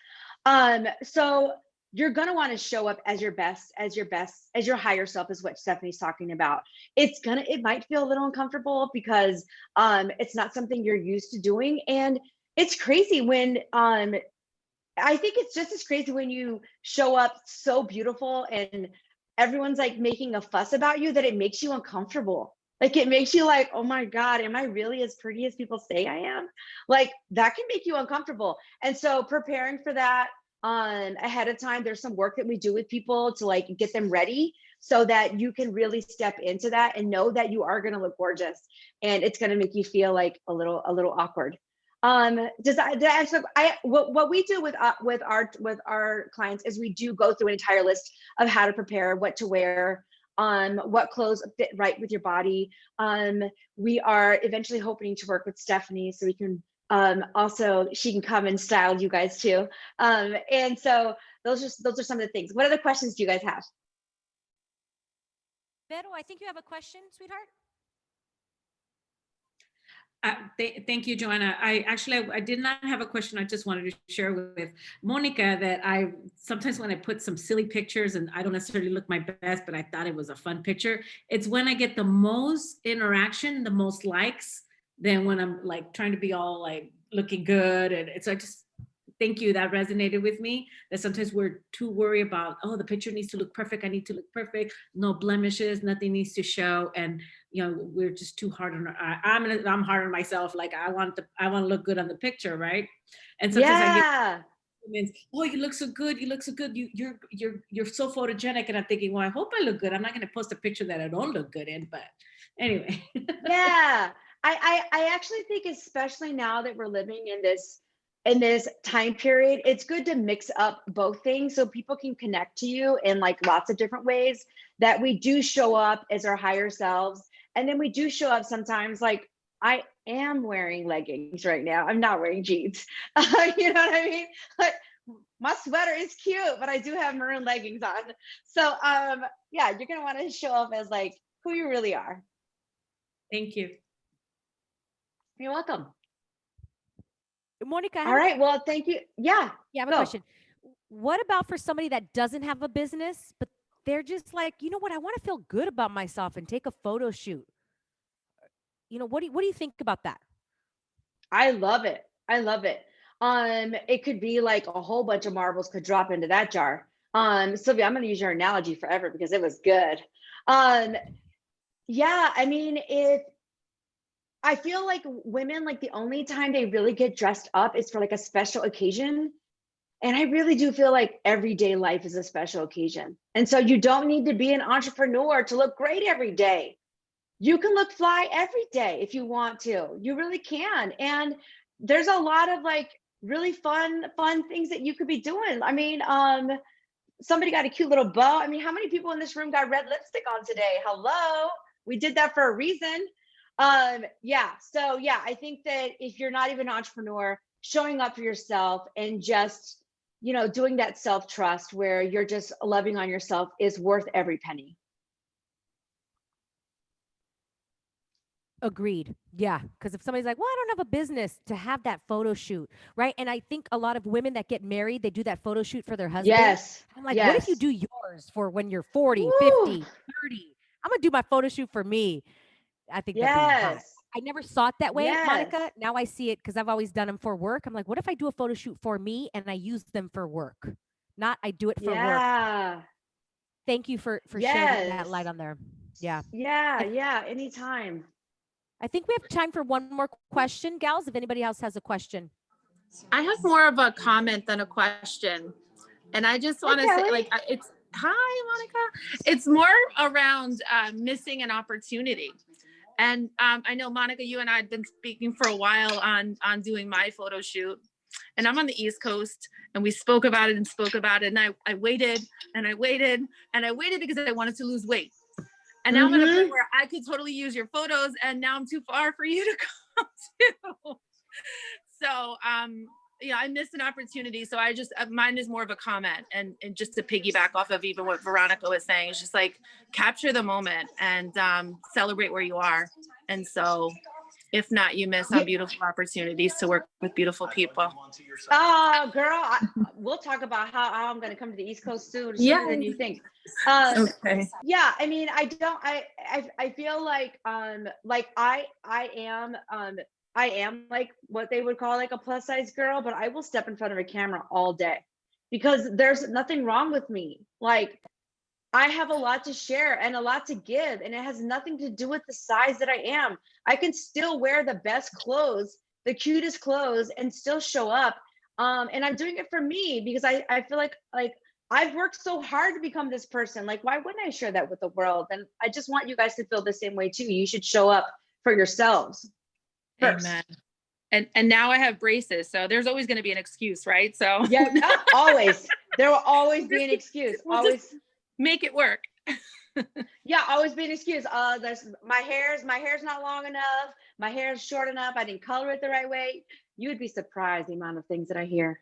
So you're going to want to show up as your higher self, is what Stephanie's talking about. It might feel a little uncomfortable because it's not something you're used to doing. And it's crazy when, I think it's just as crazy when you show up so beautiful and everyone's like making a fuss about you that it makes you uncomfortable. Like it makes you like, oh my God, am I really as pretty as people say I am? Like that can make you uncomfortable. And so preparing for that ahead of time, there's some work that we do with people to like get them ready so that you can really step into that and know that you are going to look gorgeous, and it's going to make you feel like a little awkward. Did I answer? What we do with our clients is we do go through an entire list of how to prepare, what to wear, what clothes fit right with your body. We are eventually hoping to work with Stephanie so we can also she can come and style you guys too. And so those are some of the things. What other questions do you guys have? Vero, I think you have a question, sweetheart. Thank you, Joanna. I did not have a question. I just wanted to share with Monica that I sometimes when I put some silly pictures and I don't necessarily look my best, but I thought it was a fun picture. It's when I get the most interaction, the most likes, than when I'm like trying to be all like looking good. And it's I just thank you. That resonated with me. That sometimes we're too worried about, oh, the picture needs to look perfect. I need to look perfect. No blemishes. Nothing needs to show. And you know, we're just too hard on. I'm hard on myself. Like I want to look good on the picture, right? And sometimes I get comments, oh, you look so good. You look so good. You're so photogenic. And I'm thinking, well, I hope I look good. I'm not going to post a picture that I don't look good in. But anyway. Yeah, I actually think, especially now that we're living in this time period, it's good to mix up both things so people can connect to you in like lots of different ways, that we do show up as our higher selves. And then we do show up sometimes like, I am wearing leggings right now. I'm not wearing jeans. You know what I mean? Like my sweater is cute, but I do have maroon leggings on. So yeah, you're gonna want to show up as like who you really are. Thank you. You're welcome. Monica, all right, well, thank you. Yeah, I have a question. What about for somebody that doesn't have a business, but they're just like, you know what, I want to feel good about myself and take a photo shoot? You know, what do you think about that? I love it. I love it. It could be like a whole bunch of marbles could drop into that jar. Sylvia, I'm going to use your analogy forever because it was good. Yeah, I mean, I feel like women, like the only time they really get dressed up is for like a special occasion. And I really do feel like everyday life is a special occasion. And so you don't need to be an entrepreneur to look great every day. You can look fly every day if you want to. You really can. And there's a lot of like really fun things that you could be doing. I mean, somebody got a cute little bow. I mean, how many people in this room got red lipstick on today? Hello. We did that for a reason. Yeah. So yeah, I think that if you're not even an entrepreneur, showing up for yourself and just, you know, doing that self-trust where you're just loving on yourself is worth every penny. Agreed. Yeah. Because if somebody's like, well, I don't have a business, to have that photo shoot, right? And I think a lot of women that get married, they do that photo shoot for their husband. Yes. I'm like, what if you do yours for when you're 40, 50, 30? I'm going to do my photo shoot for me. I think that'd be hot. I never saw it that way, Monica. Now I see it because I've always done them for work. I'm like, what if I do a photo shoot for me and I use them for work? Not I do it for work. Thank you for sharing that light on there. Yeah. Yeah. Anytime. I think we have time for one more question, gals, if anybody else has a question. I have more of a comment than a question. And I just want to say, like, it's, hi, Monica. It's more around missing an opportunity. And I know, Monica, you and I had been speaking for a while on doing my photo shoot. And I'm on the East Coast, and we spoke about it. And I waited and I waited and I waited because I wanted to lose weight. And now I'm at a point where I could totally use your photos, and now I'm too far for you to come to. So, yeah, I missed an opportunity. So I just, mine is more of a comment, and just to piggyback off of even what Veronica was saying, it's just like capture the moment and celebrate where you are. And so if not, you miss on beautiful opportunities to work with beautiful people. Oh, girl, we'll talk about how I'm going to come to the East Coast soon, sooner than you think. Okay. Yeah, I mean, I feel like I am like what they would call like a plus size girl, but I will step in front of a camera all day because there's nothing wrong with me. Like, I have a lot to share and a lot to give, and it has nothing to do with the size that I am. I can still wear the best clothes, the cutest clothes, and still show up. And I'm doing it for me because I feel like I've worked so hard to become this person. Like, why wouldn't I share that with the world? And I just want you guys to feel the same way too. You should show up for yourselves first. Amen. And now I have braces, so there's always going to be an excuse, right? So yeah, always. There will always be an excuse. Always make it work. Yeah, always be an excuse. There's my hair's not long enough. My hair's short enough. I didn't color it the right way. You would be surprised the amount of things that I hear.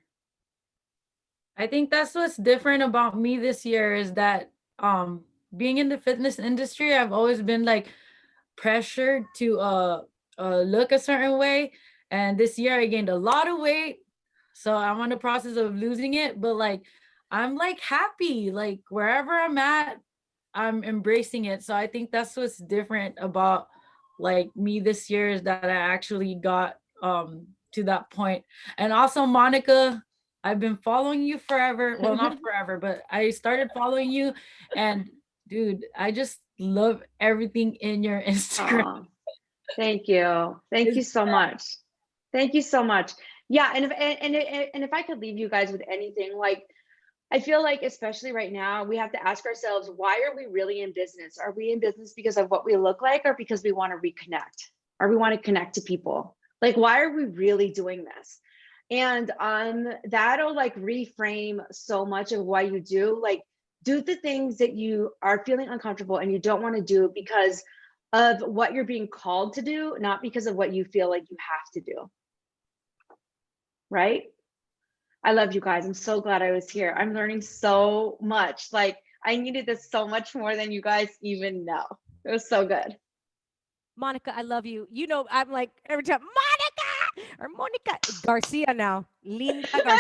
I think that's what's different about me this year is that being in the fitness industry, I've always been like pressured to look a certain way. And this year I gained a lot of weight. So I'm on the process of losing it, but like I'm like happy, like wherever I'm at, I'm embracing it. So I think that's what's different about like me this year is that I actually got to that point. And also Monica, I've been following you forever. Well, not forever, but I started following you, and dude, I just love everything in your Instagram. Aw, thank you. Thank you so much. Thank you so much. Yeah, and if I could leave you guys with anything, like I feel like especially right now, we have to ask ourselves, why are we really in business? Are we in business because of what we look like or because we want to reconnect? Or we want to connect to people? Like, why are we really doing this? And that'll like reframe so much of why you do. Like, do the things that you are feeling uncomfortable and you don't want to do because of what you're being called to do, not because of what you feel like you have to do. Right? I love you guys. I'm so glad I was here. I'm learning so much. Like, I needed this so much more than you guys even know. It was so good. Monica, I love you. You know, I'm like every time, Monica or Monica Garcia now. Linda Garcia.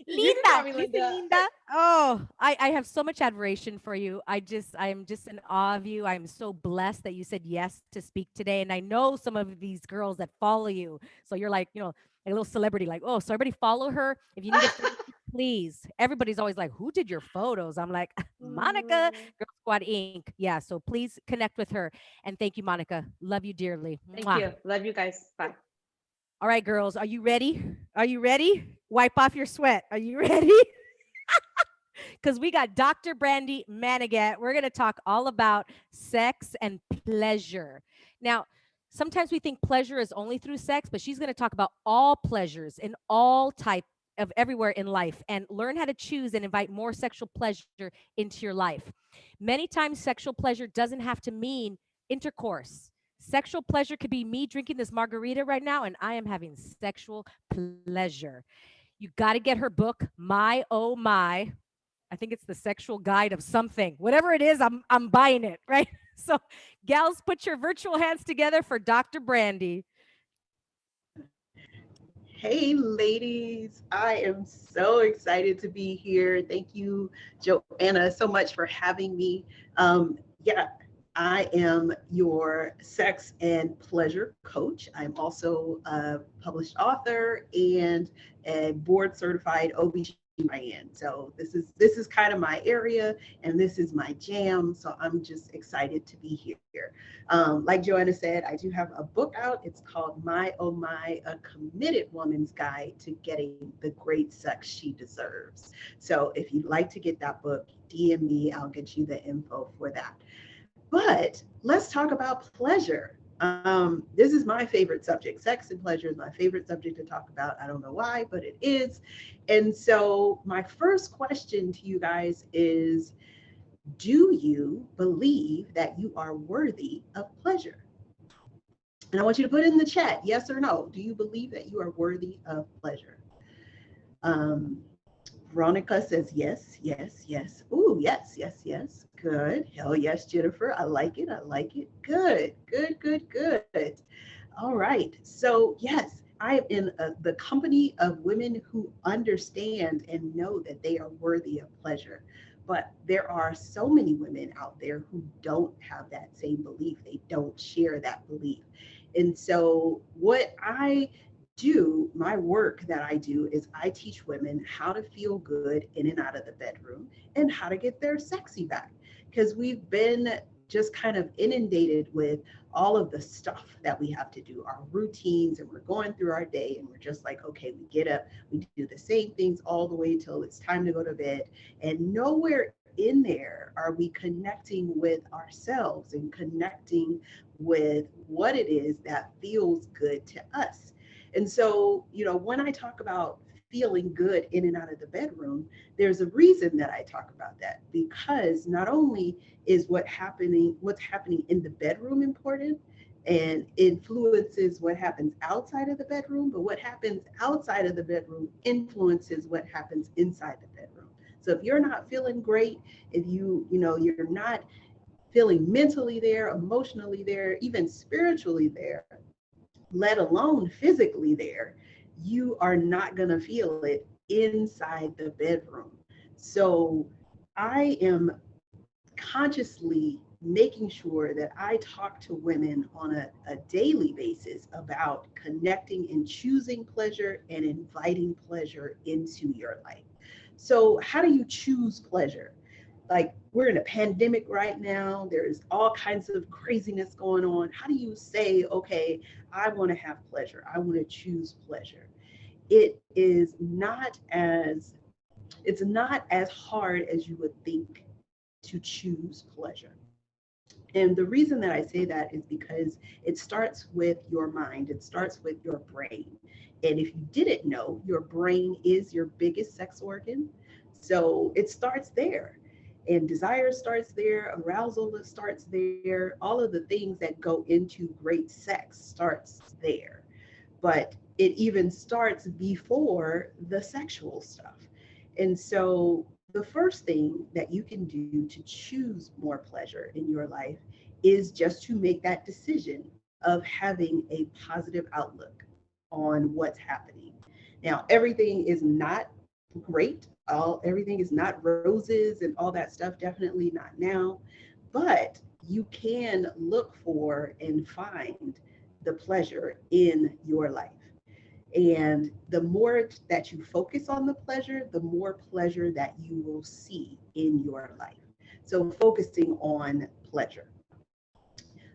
You can call me Listen, Linda. Linda. Oh, I have so much admiration for you. I am just in awe of you. I'm so blessed that you said yes to speak today. And I know some of these girls that follow you. So you're like, you know, a little celebrity, like, oh, so everybody follow her. If you need a friend, please. Everybody's always like, who did your photos? I'm like, Monica, Girl Squad Inc. Yeah. So please connect with her. And thank you, Monica. Love you dearly. Thank Mwah. you. Love you guys. Bye. All right, girls, are you ready? Are you ready? Wipe off your sweat. Are you ready? Because we got Dr. Brandy Manigat. We're going to talk all about sex and pleasure. Now, sometimes we think pleasure is only through sex, but she's going to talk about all pleasures in all type of everywhere in life and learn how to choose and invite more sexual pleasure into your life. Many times, sexual pleasure doesn't have to mean intercourse. Sexual pleasure could be me drinking this margarita right now, and I am having sexual pleasure. You got to get her book, My Oh My. I think it's the sexual guide of something. Whatever it is, I'm buying it, right? So, gals, put your virtual hands together for Dr. Brandy. Hey, ladies. I am so excited to be here. Thank you, Joanna, so much for having me. Yeah, I am your sex and pleasure coach. I'm also a published author and a board certified OB/GYN. So this is kind of my area and this is my jam. So I'm just excited to be here. Like Joanna said, I do have a book out. It's called My Oh My, A Committed Woman's Guide to Getting the Great Sex She Deserves. So if you'd like to get that book, DM me, I'll get you the info for that. But let's talk about pleasure. This is my favorite subject. Sex and pleasure is my favorite subject to talk about. I don't know why, but it is. And so my first question to you guys is, do you believe that you are worthy of pleasure? And I want you to put in the chat, yes or no. Do you believe that you are worthy of pleasure? Veronica says yes, yes, yes. Ooh, yes, yes, yes. Good. Hell yes, Jennifer. I like it. I like it. Good, good, good, good. All right. So yes, I am in the company of women who understand and know that they are worthy of pleasure. But there are so many women out there who don't have that same belief. They don't share that belief. And so what I do, my work that I do is I teach women how to feel good in and out of the bedroom and how to get their sexy back. because we've been just kind of inundated with all of the stuff that we have to do, our routines, and we're going through our day and we're just like, okay, we get up, we do the same things all the way till it's time to go to bed. And nowhere in there are we connecting with ourselves and connecting with what it is that feels good to us. And so, when I talk about feeling good in and out of the bedroom, there's a reason that I talk about that, because not only is what's happening in the bedroom important and influences what happens outside of the bedroom, but what happens outside of the bedroom influences what happens inside the bedroom. So if you're not feeling great, if you're not feeling mentally there, emotionally there, even spiritually there, let alone physically there, you are not going to feel it inside the bedroom. So I am consciously making sure that I talk to women on a daily basis about connecting and choosing pleasure and inviting pleasure into your life. So how do you choose pleasure? Like, we're in a pandemic right now. There's all kinds of craziness going on. How do you say, okay, I want to have pleasure, I want to choose pleasure? It's not as hard as you would think to choose pleasure. And the reason that I say that is because it starts with your mind, it starts with your brain. And if you didn't know, your brain is your biggest sex organ. So it starts there. And desire starts there, arousal starts there, all of the things that go into great sex starts there. But it even starts before the sexual stuff. And so the first thing that you can do to choose more pleasure in your life is just to make that decision of having a positive outlook on what's happening. Now, everything is not great. Everything is not roses and all that stuff, definitely not now. But you can look for and find the pleasure in your life. And the more that you focus on the pleasure, the more pleasure that you will see in your life. So focusing on pleasure.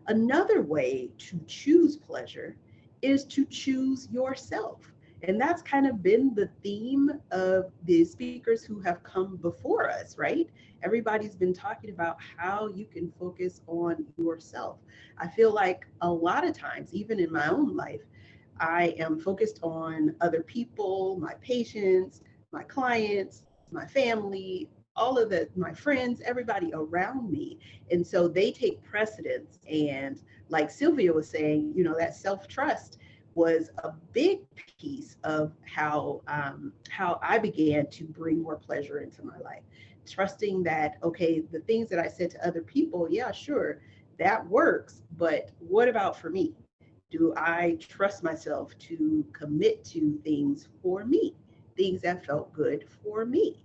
Another way to choose pleasure is to choose yourself. And that's kind of been the theme of the speakers who have come before us, right? Everybody's been talking about how you can focus on yourself. I feel like a lot of times, even in my own life, I am focused on other people, my patients, my clients, my family, all of my friends, everybody around me. And so they take precedence. And like Sylvia was saying, that self-trust was a big piece of how I began to bring more pleasure into my life. Trusting that, okay, the things that I said to other people, yeah, sure, that works. But what about for me? Do I trust myself to commit to things for me, things that felt good for me?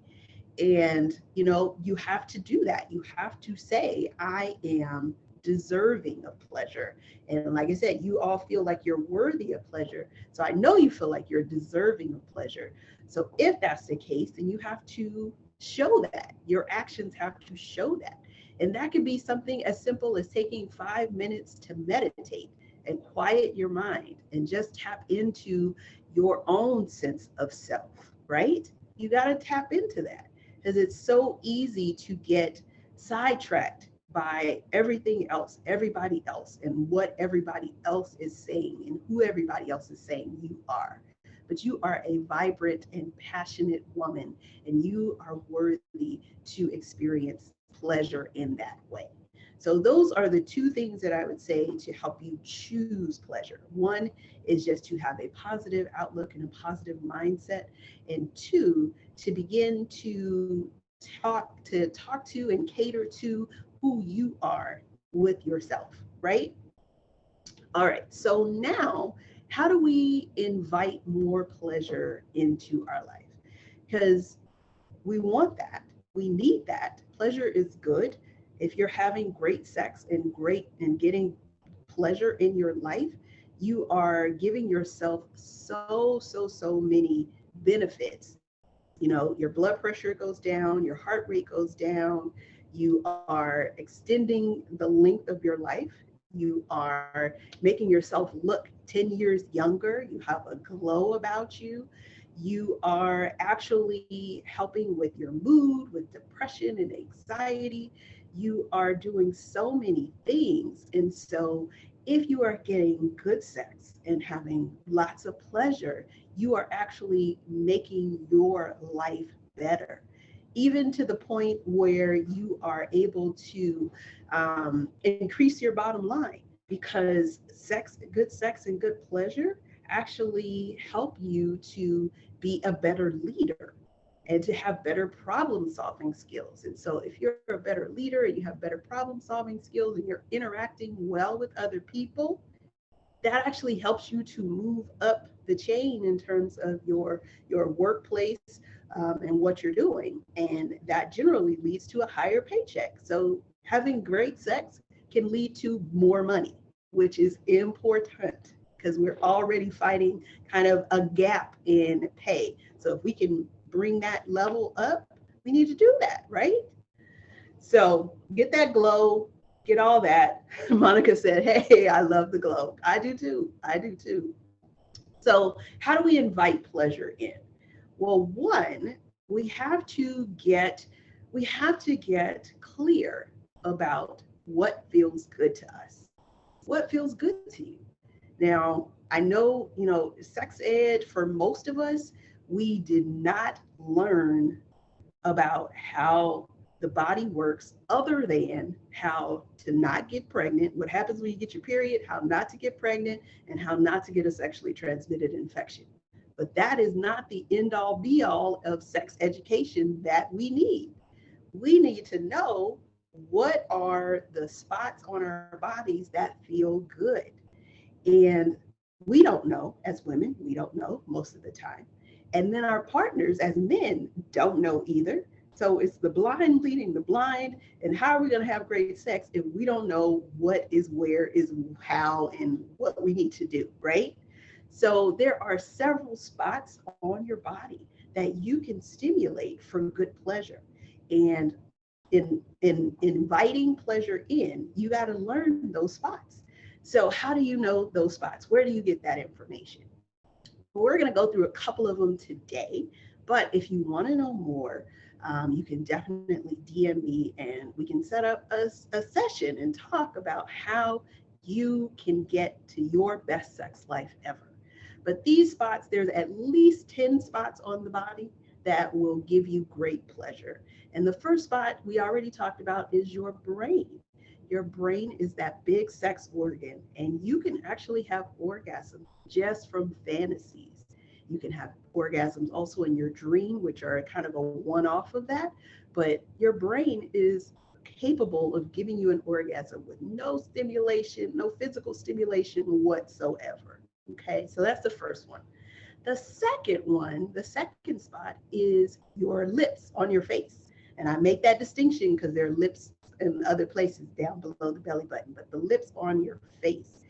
And, you have to do that. You have to say, I am deserving of pleasure. And like I said, you all feel like you're worthy of pleasure. So I know you feel like you're deserving of pleasure. So if that's the case, then you have to show that. Your actions have to show that. And that could be something as simple as taking 5 minutes to meditate and quiet your mind and just tap into your own sense of self, right? You got to tap into that, because it's so easy to get sidetracked by everything else, everybody else, and what everybody else is saying and who everybody else is saying you are. But you are a vibrant and passionate woman, and you are worthy to experience pleasure in that way. So those are the two things that I would say to help you choose pleasure. One is just to have a positive outlook and a positive mindset. And two, to begin to talk to and cater to who you are with yourself, right? All right, so now how do we invite more pleasure into our life? Because we want that, we need that. Pleasure is good. If you're having great sex and getting pleasure in your life, you are giving yourself so many benefits. Your blood pressure goes down, your heart rate goes down, You are extending the length of your life. You are making yourself look 10 years younger. You have a glow about you. You are actually helping with your mood, with depression and anxiety. You are doing so many things. And so, if you are getting good sex and having lots of pleasure, you are actually making your life better, even to the point where you are able to increase your bottom line, because good sex and good pleasure actually help you to be a better leader and to have better problem solving skills. And so if you're a better leader and you have better problem solving skills and you're interacting well with other people, that actually helps you to move up the chain in terms of your workplace, and what you're doing, and that generally leads to a higher paycheck. So having great sex can lead to more money, which is important because we're already fighting kind of a gap in pay. So if we can bring that level up, we need to do that, right? So get that glow, get all that. Monica said, hey, I love the glow. I do too. I do too. So how do we invite pleasure in? Well, one, we have to get we have to get clear about what feels good to us. What feels good to you? Now, I know, sex ed for most of us, we did not learn about how the body works other than how to not get pregnant, what happens when you get your period, how not to get pregnant, and how not to get a sexually transmitted infection. But that is not the end all be all of sex education that we need. We need to know what are the spots on our bodies that feel good. And we don't know as women, we don't know most of the time. And then our partners as men don't know either. So it's the blind leading the blind. And how are we going to have great sex if we don't know what is where is how and what we need to do, right? So there are several spots on your body that you can stimulate for good pleasure. And in inviting pleasure in, you got to learn those spots. So how do you know those spots? Where do you get that information? We're going to go through a couple of them today, but if you want to know more, you can definitely DM me and we can set up a session and talk about how you can get to your best sex life ever. But these spots, there's at least 10 spots on the body that will give you great pleasure. And the first spot we already talked about is your brain. Your brain is that big sex organ, and you can actually have orgasms just from fantasies. You can have orgasms also in your dream, which are kind of a one off of that. But your brain is capable of giving you an orgasm with no stimulation, no physical stimulation whatsoever. Okay, so that's the first one. The second spot is your lips on your face. And I make that distinction because there are lips in other places down below the belly button, but the lips on your face.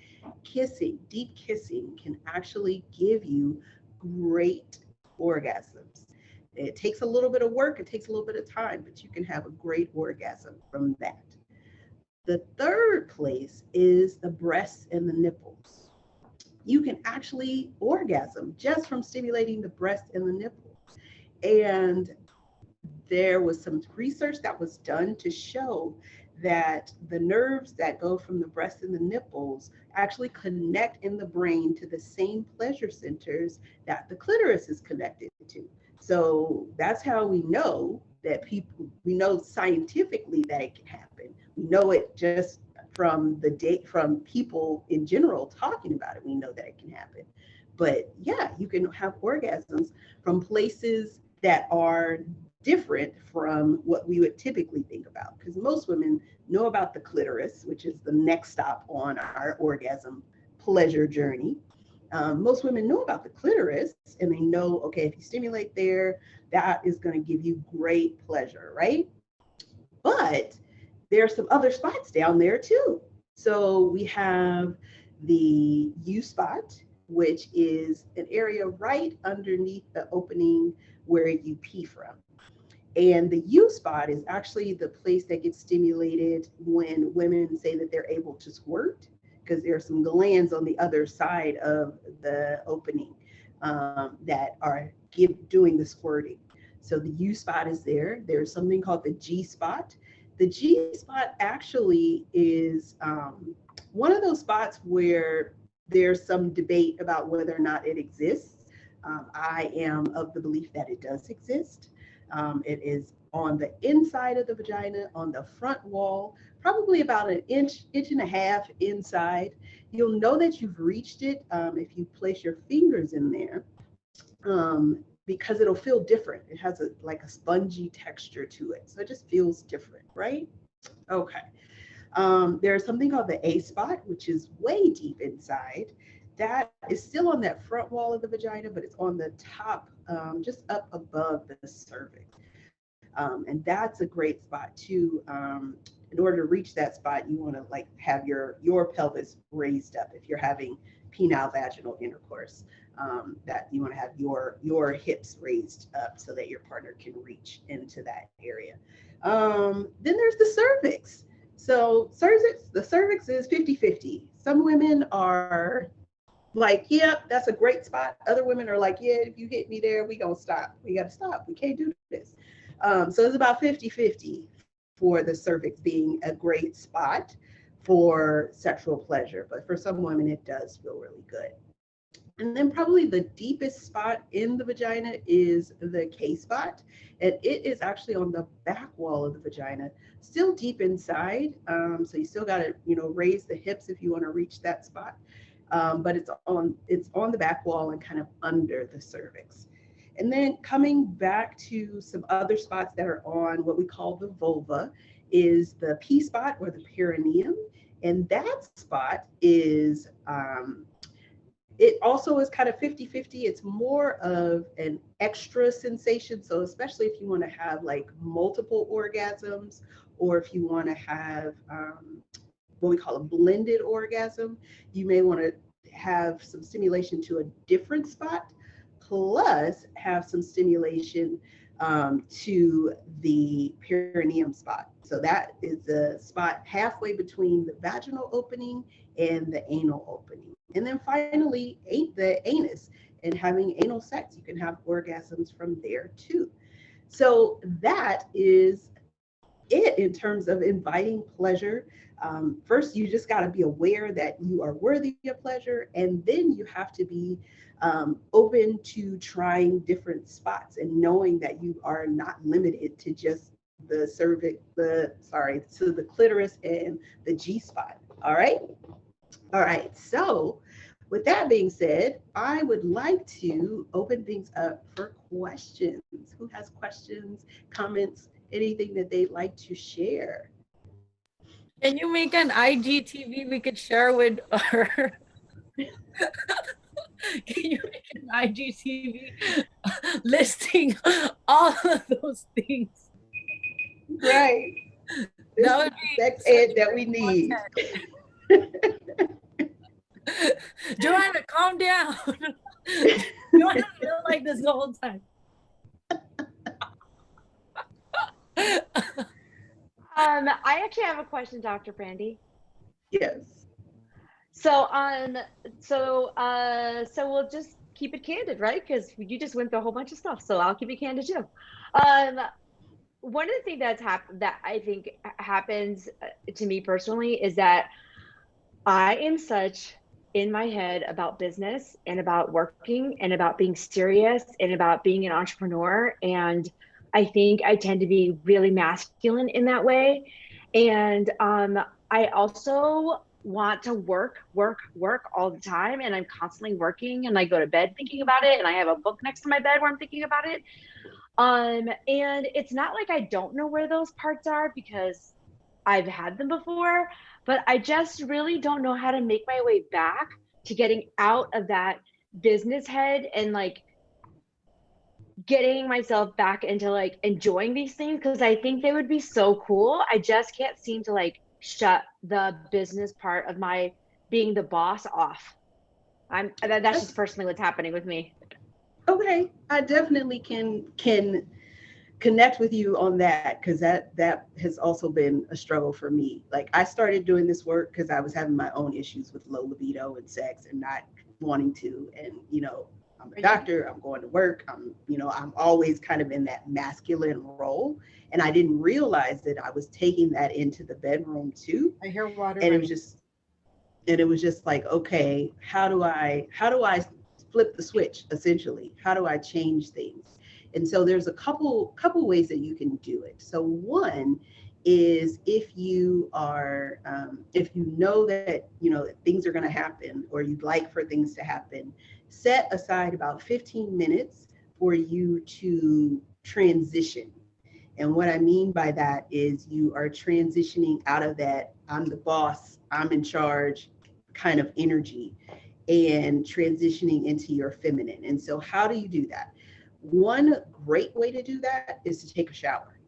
Kissing, deep kissing can actually give you great orgasms. It takes a little bit of work, it takes a little bit of time, but you can have a great orgasm from that. The third place is the breasts and the nipples. You can actually orgasm just from stimulating the breast and the nipple. And there was some research that was done to show that the nerves that go from the breast and the nipples actually connect in the brain to the same pleasure centers that the clitoris is connected to. So that's how we know that we know scientifically that it can happen. We know it just from people in general talking about it. We know that it can happen. But yeah, you can have orgasms from places that are different from what we would typically think about, because most women know about the clitoris, which is the next stop on our orgasm pleasure journey. Most women know about the clitoris and they know, okay, if you stimulate there, that is going to give you great pleasure, right? But there are some other spots down there too. So we have the U spot, which is an area right underneath the opening where you pee from. And the U spot is actually the place that gets stimulated when women say that they're able to squirt, because there are some glands on the other side of the opening that are doing the squirting. So the U spot is there. There's something called the G spot. The G spot actually is one of those spots where there's some debate about whether or not it exists. I am of the belief that it does exist. It is on the inside of the vagina, on the front wall, probably about an inch and a half inside. You'll know that you've reached it if you place your fingers in there, because it'll feel different. It has like a spongy texture to it. So it just feels different, right? Okay. There's something called the A spot, which is way deep inside. That is still on that front wall of the vagina, but it's on the top, just up above the cervix. And that's a great spot too. In order to reach that spot, you want to like have your pelvis raised up. If you're having penile vaginal intercourse, that you want to have your hips raised up so that your partner can reach into that area. Then there's the cervix. So the cervix is 50-50. Some women are like, yeah, that's a great spot. Other women are like, yeah, if you hit me there, we gonna stop. We gotta stop. We can't do this. So it's about 50-50 for the cervix being a great spot for sexual pleasure. But for some women, it does feel really good. And then probably the deepest spot in the vagina is the K spot. And it is actually on the back wall of the vagina, still deep inside. So you still got to, raise the hips if you want to reach that spot. But it's on the back wall and kind of under the cervix. And then coming back to some other spots that are on what we call the vulva is the P spot or the perineum. And that spot is, it also is kind of 50-50. It's more of an extra sensation. So especially if you want to have like multiple orgasms, or if you want to have what we call a blended orgasm, you may want to have some stimulation to a different spot, plus have some stimulation to the perineum spot. So that is the spot halfway between the vaginal opening and the anal opening. And then finally, the anus, and having anal sex. You can have orgasms from there too. So that is it in terms of inviting pleasure. First, you just got to be aware that you are worthy of pleasure, and then you have to be open to trying different spots and knowing that you are not limited to just the cervix, to the clitoris and the G spot. All right. All right. So with that being said, I would like to open things up for questions. Who has questions, comments, anything that they'd like to share? Can you make an IGTV we could share with our can you make an IGTV listing all of those things? Right. That would be sex ed that we need. Joanna, calm down. Joanna feel like this the whole time. I actually have a question, Dr. Brandy. Yes. So we'll just keep it candid, right? Because you just went through a whole bunch of stuff, so I'll keep it candid too. One of the things that I think happens to me personally is that I am such in my head about business and about working and about being serious and about being an entrepreneur. And I think I tend to be really masculine in that way. And I also want to work all the time. And I'm constantly working, and I go to bed thinking about it. And I have a book next to my bed where I'm thinking about it. And it's not like I don't know where those parts are, because I've had them before, but I just really don't know how to make my way back to getting out of that business head and like getting myself back into like enjoying these things, because I think they would be so cool. I just can't seem to like shut the business part of my being the boss off. That's just personally what's happening with me. Okay, I definitely can connect with you on that, because that has also been a struggle for me. Like, I started doing this work because I was having my own issues with low libido and sex and not wanting to. And I'm a doctor, I'm going to work, I'm always kind of in that masculine role, and I didn't realize that I was taking that into the bedroom too. I hear water. And it was just like, okay, how do I flip the switch? Essentially, how do I change things? And so there's a couple ways that you can do it. So one is, if you are if you know that things are going to happen, or you'd like for things to happen, set aside about 15 minutes for you to transition. And what I mean by that is, you are transitioning out of that I'm the boss, I'm in charge kind of energy, and transitioning into your feminine. And so how do you do that? One great way to do that is to take a shower.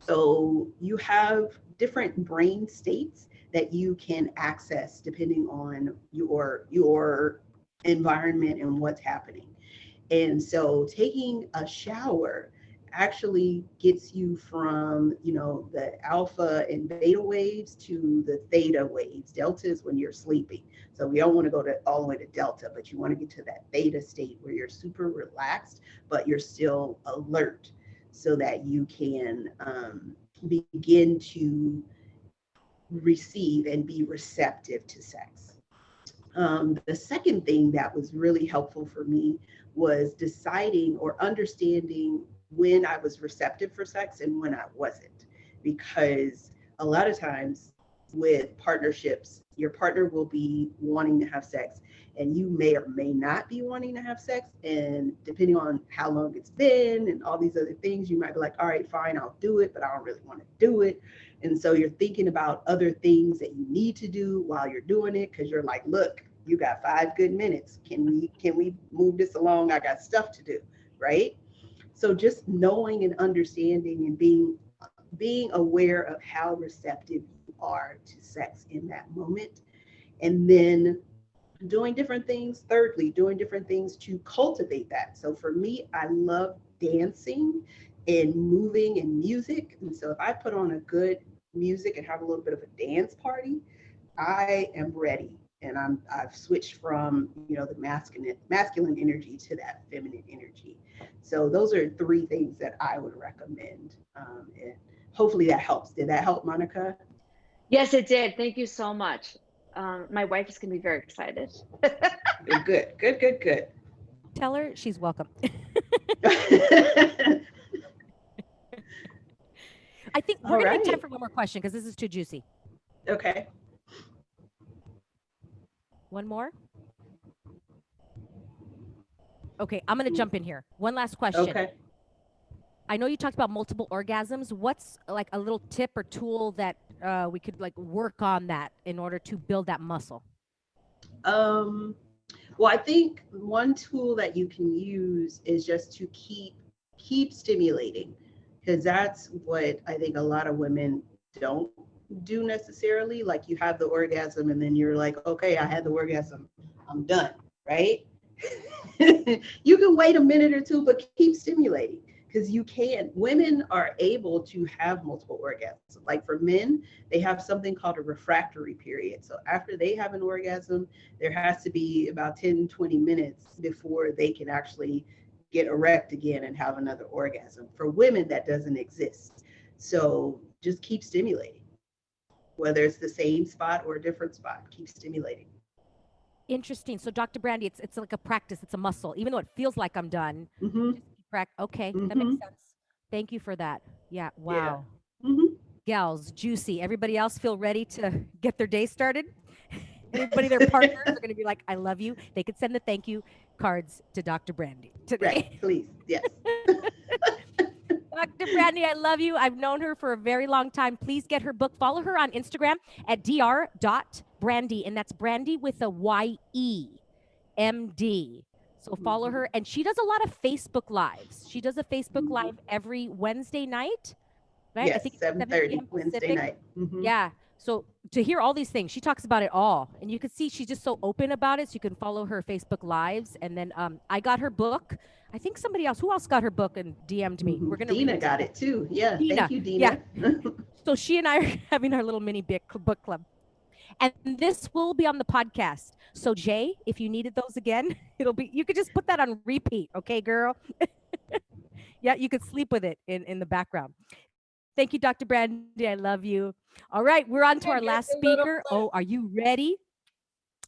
So you have different brain states that you can access depending on your environment and what's happening. And so taking a shower actually gets you from, the alpha and beta waves to the theta waves. Delta is when you're sleeping. So we don't want to go all the way to delta, but you want to get to that theta state where you're super relaxed, but you're still alert, so that you can begin to receive and be receptive to sex. The second thing that was really helpful for me was deciding or understanding when I was receptive for sex and when I wasn't. Because a lot of times with partnerships, your partner will be wanting to have sex, and you may or may not be wanting to have sex. And depending on how long it's been and all these other things, you might be like, all right, fine, I'll do it, but I don't really want to do it. And so you're thinking about other things that you need to do while you're doing it, because you're like, look, you got 5 good minutes. Can we move this along? I got stuff to do, right? So just knowing and understanding and being aware of how receptive you are to sex in that moment. And then doing different things. Thirdly, doing different things to cultivate that. So for me, I love dancing and moving and music. And so if I put on a good music and have a little bit of a dance party, I am ready. And I've switched from the masculine energy to that feminine energy. So those are 3 things that I would recommend. And hopefully that helps. Did that help, Monica? Yes, it did. Thank you so much. My wife is going to be very excited. Good. Tell her she's welcome. I think we're going to make time for one more question, because this is too juicy. Okay. One more? Okay, I'm going to jump in here. One last question. Okay. I know you talked about multiple orgasms. What's like a little tip or tool that we could work on that in order to build that muscle? Well, I think one tool that you can use is just to keep stimulating, because that's what I think a lot of women don't do necessarily. Like, you have the orgasm and then you're like, okay, I had the orgasm, I'm done, right? You can wait a minute or two, but keep stimulating, because you can. Women are able to have multiple orgasms. Like, for men, they have something called a refractory period. So after they have an orgasm, there has to be about 10-20 minutes before they can actually get erect again and have another orgasm. For women, that doesn't exist. So just keep stimulating, whether it's the same spot or a different spot. Keep stimulating. Interesting. So, Dr. Brandy, it's like a practice. It's a muscle. Even though it feels like I'm done, Mm-hmm. just keep okay, that Mm-hmm. makes sense. Thank you for that. Yeah. Wow. Yeah. Mm-hmm. Gals, juicy. Everybody else feel ready to get their day started? Anybody, their partners are going to be like, I love you. They could send the thank you cards to Dr. Brandy today. Right, please. Yes. Dr. Brandy, I love you. I've known her for a very long time. Please get her book. Follow her on Instagram at dr.brandy, and that's Brandy with a Y-E, M-D. So follow her. And she does a lot of Facebook Lives. She does a Facebook Live every Wednesday night, right? Yes, I think 7:30 p.m. Wednesday Pacific. night. Mm-hmm. Yeah. So to hear all these things, she talks about it all, and you can see she's just so open about it. So you can follow her Facebook lives, and then I got her book. I think somebody else. Who else got her book and DM'd me? We're gonna read Dina it. got it too. Yeah, Dina. thank you, Yeah. Dina. So she and I are having our little mini book club. And this will be on the podcast. So Jay, if you needed those again, you could just put that on repeat, okay, girl? Yeah, you could sleep with it in the background. Thank you, Dr. Brandy. I love you. All right, we're on to our Get last the little speaker. Oh, are you ready?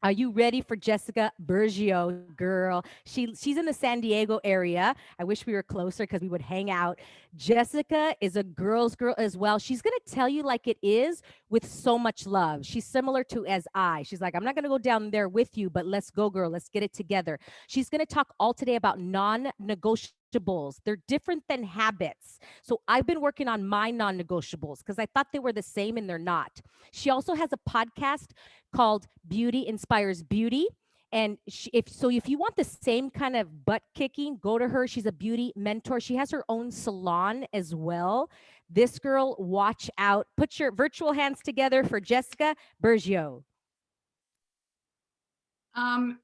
Are you ready for Jessica Bergio, girl? She's in the San Diego area. I wish we were closer because we would hang out. Jessica is a girl's girl as well. She's gonna tell you like it is with so much love. She's similar to as I. She's like, I'm not gonna go down there with you, but let's go, girl. Let's get it together. She's gonna talk all today about non-negotiables. They're different than habits. So I've been working on my non-negotiables because I thought they were the same and they're not. She also has a podcast called Beauty Inspires Beauty. And if you want the same kind of butt kicking, go to her. She's a beauty mentor. She has her own salon as well. This girl, watch out. Put your virtual hands together for Jessica Bergio.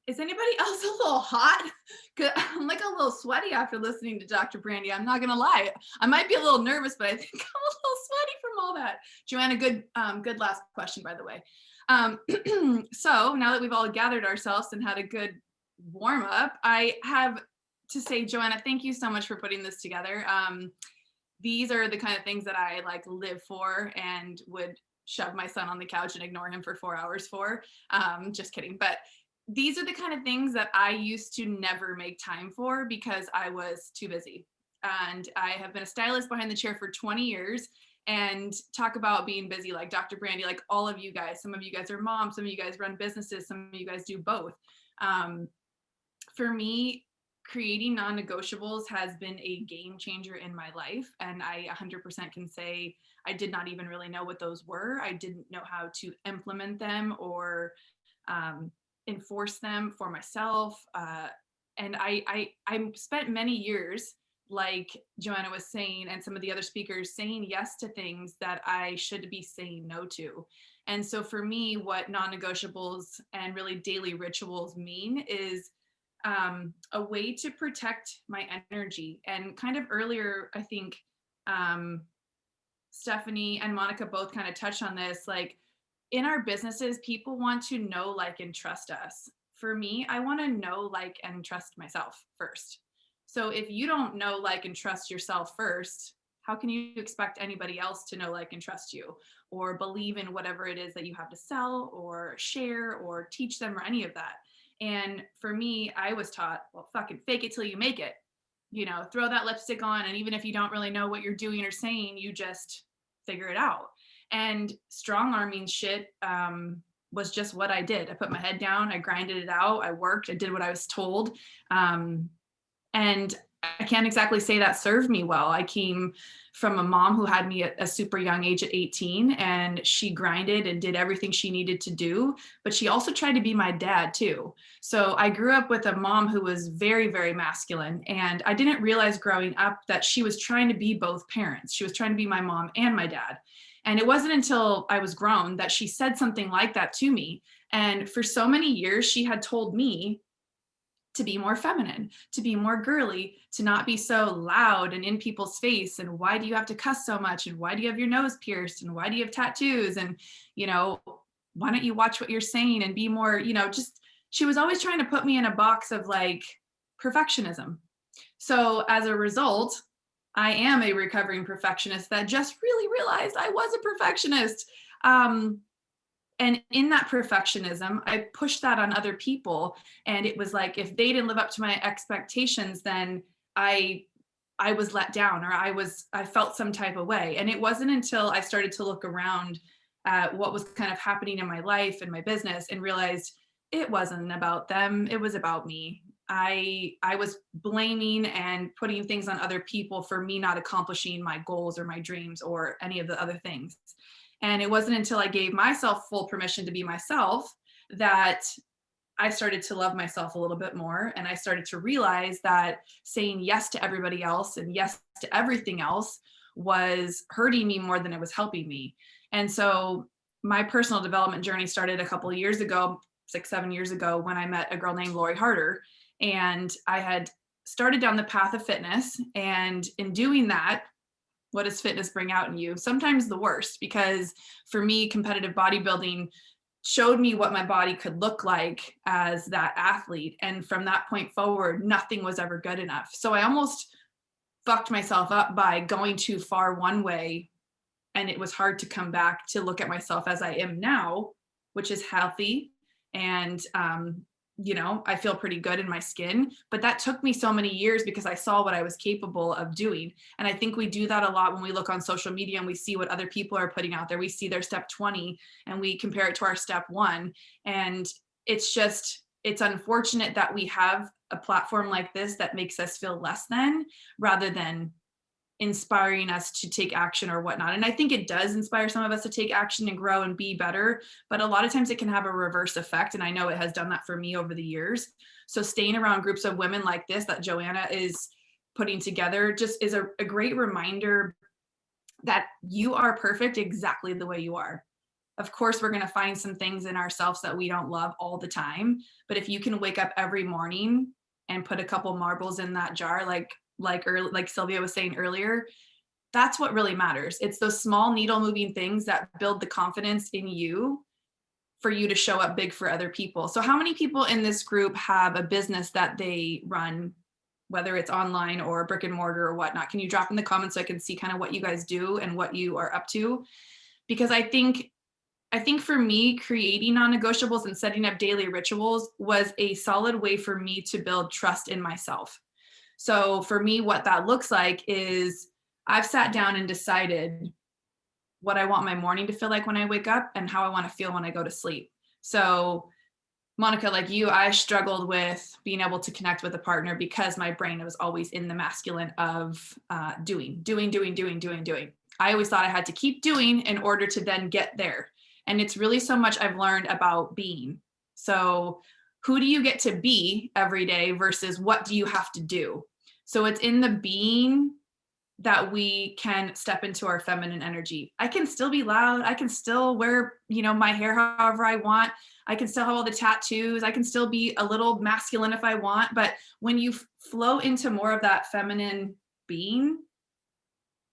Is anybody else a little hot? 'Cause I'm like a little sweaty after listening to Dr. Brandy. I'm not gonna lie. I might be a little nervous, but I think I'm a little sweaty from all that. Joanna, good last question, by the way. So now that we've all gathered ourselves and had a good warm up, I have to say, Joanna, thank you so much for putting this together. These are the kind of things that I like live for and would shove my son on the couch and ignore him for 4 hours for. Just kidding. But these are the kind of things that I used to never make time for because I was too busy. And I have been a stylist behind the chair for 20 years. And talk about being busy, like Dr. Brandy, like all of you guys. Some of you guys are moms, some of you guys run businesses, some of you guys do both. For me, creating non-negotiables has been a game changer in my life. And I 100% can say I did not even really know what those were. I didn't know how to implement them or enforce them for myself. And I spent many years, like Joanna was saying, and some of the other speakers, saying yes to things that I should be saying no to. And so for me, what non-negotiables and really daily rituals mean is a way to protect my energy. And kind of earlier, I think Stephanie and Monica both kind of touched on this, like in our businesses, people want to know, like, and trust us. For me, I want to know, like, and trust myself first. So if you don't know, like, and trust yourself first, how can you expect anybody else to know, like, and trust you or believe in whatever it is that you have to sell or share or teach them or any of that? And for me, I was taught, well, fucking fake it till you make it. You know, throw that lipstick on. And even if you don't really know what you're doing or saying, you just figure it out. And strong arming shit was just what I did. I put my head down, I grinded it out, I worked, I did what I was told. And I can't exactly say that served me well. I came from a mom who had me at a super young age at 18, and she grinded and did everything she needed to do, but she also tried to be my dad too. So I grew up with a mom who was very, very masculine, and I didn't realize growing up that she was trying to be both parents. She was trying to be my mom and my dad. And it wasn't until I was grown that she said something like that to me. And for so many years, she had told me to be more feminine, to be more girly, to not be so loud and in people's face. And why do you have to cuss so much? And why do you have your nose pierced? And why do you have tattoos? And, you know, why don't you watch what you're saying and be more, you know, just, she was always trying to put me in a box of like perfectionism. So as a result, I am a recovering perfectionist that just really realized I was a perfectionist. And in that perfectionism, I pushed that on other people. And it was like, if they didn't live up to my expectations, then I was let down, or I felt some type of way. And it wasn't until I started to look around at what was kind of happening in my life and my business and realized it wasn't about them. It was about me. I was blaming and putting things on other people for me not accomplishing my goals or my dreams or any of the other things. And it wasn't until I gave myself full permission to be myself that I started to love myself a little bit more. And I started to realize that saying yes to everybody else and yes to everything else was hurting me more than it was helping me. And so my personal development journey started a couple of years ago, 6-7 years ago, when I met a girl named Lori Harder. And I had started down the path of fitness. And in doing that, what does fitness bring out in you? Sometimes the worst, because for me, competitive bodybuilding showed me what my body could look like as that athlete. And from that point forward, nothing was ever good enough. So I almost fucked myself up by going too far one way. And it was hard to come back to look at myself as I am now, which is healthy. And, you know, I feel pretty good in my skin, but that took me so many years because I saw what I was capable of doing. And I think we do that a lot when we look on social media and we see what other people are putting out there. We see their step 20 and we compare it to our step 1. And it's unfortunate that we have a platform like this that makes us feel less than, rather than inspiring us to take action or whatnot. And I think it does inspire some of us to take action and grow and be better, but a lot of times it can have a reverse effect. And I know it has done that for me over the years. So staying around groups of women like this that Joanna is putting together just is a great reminder that you are perfect exactly the way you are. Of course, we're going to find some things in ourselves that we don't love all the time, but if you can wake up every morning and put a couple marbles in that jar, like Sylvia was saying earlier, that's what really matters. It's those small needle moving things that build the confidence in you for you to show up big for other people. So how many people in this group have a business that they run, whether it's online or brick and mortar or whatnot? Can you drop in the comments so I can see kind of what you guys do and what you are up to? Because I think for me, creating non-negotiables and setting up daily rituals was a solid way for me to build trust in myself. So for me, what that looks like is I've sat down and decided what I want my morning to feel like when I wake up and how I want to feel when I go to sleep. So Monica, like you, I struggled with being able to connect with a partner because my brain was always in the masculine of doing. I always thought I had to keep doing in order to then get there. And it's really so much I've learned about being. So who do you get to be every day versus what do you have to do? So it's in the being that we can step into our feminine energy. I can still be loud. I can still wear, my hair however I want. I can still have all the tattoos. I can still be a little masculine if I want. But when you flow into more of that feminine being,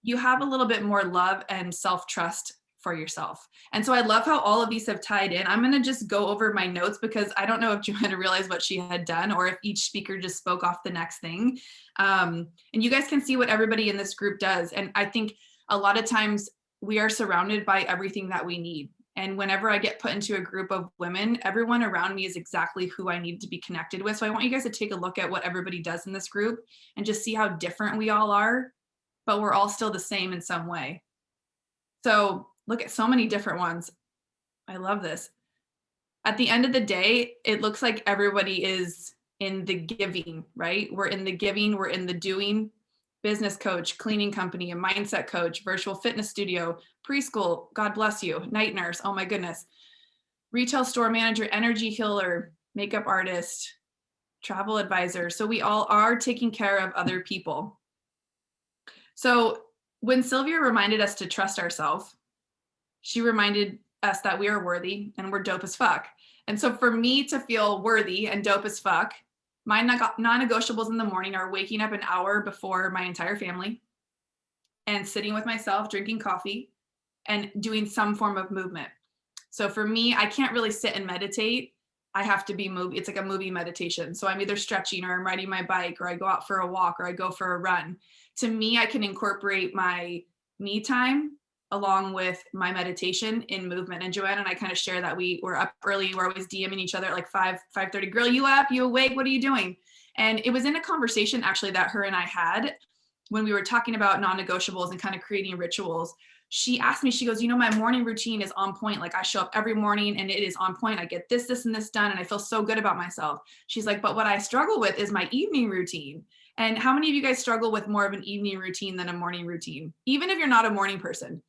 you have a little bit more love and self-trust for yourself. And so I love how all of these have tied in. I'm going to just go over my notes because I don't know if Joanna realized what she had done or if each speaker just spoke off the next thing. And you guys can see what everybody in this group does. And I think a lot of times we are surrounded by everything that we need. And whenever I get put into a group of women, everyone around me is exactly who I need to be connected with. So I want you guys to take a look at what everybody does in this group and just see how different we all are, but we're all still the same in some way. So look at so many different ones. I love this. At the end of the day, it looks like everybody is in the giving, right? We're in the giving, we're in the doing. Business coach, cleaning company, a mindset coach, virtual fitness studio, preschool, God bless you, night nurse, oh my goodness, retail store manager, energy healer, makeup artist, travel advisor. So we all are taking care of other people. So when Sylvia reminded us to trust ourselves, she reminded us that we are worthy and we're dope as fuck. And so for me to feel worthy and dope as fuck, my non-negotiables in the morning are waking up an hour before my entire family and sitting with myself, drinking coffee and doing some form of movement. So for me, I can't really sit and meditate. I have to be moving. It's like a movie meditation. So I'm either stretching or I'm riding my bike or I go out for a walk or I go for a run. To me, I can incorporate my me time along with my meditation in movement. And Joanna and I kind of share that we were up early. We're always DMing each other at like 5:30. Girl, you up? You awake? What are you doing? And it was in a conversation actually that her and I had when we were talking about non-negotiables and kind of creating rituals. She asked me, she goes, my morning routine is on point. Like I show up every morning and it is on point. I get this, and this done. And I feel so good about myself. She's like, but what I struggle with is my evening routine. And how many of you guys struggle with more of an evening routine than a morning routine? Even if you're not a morning person.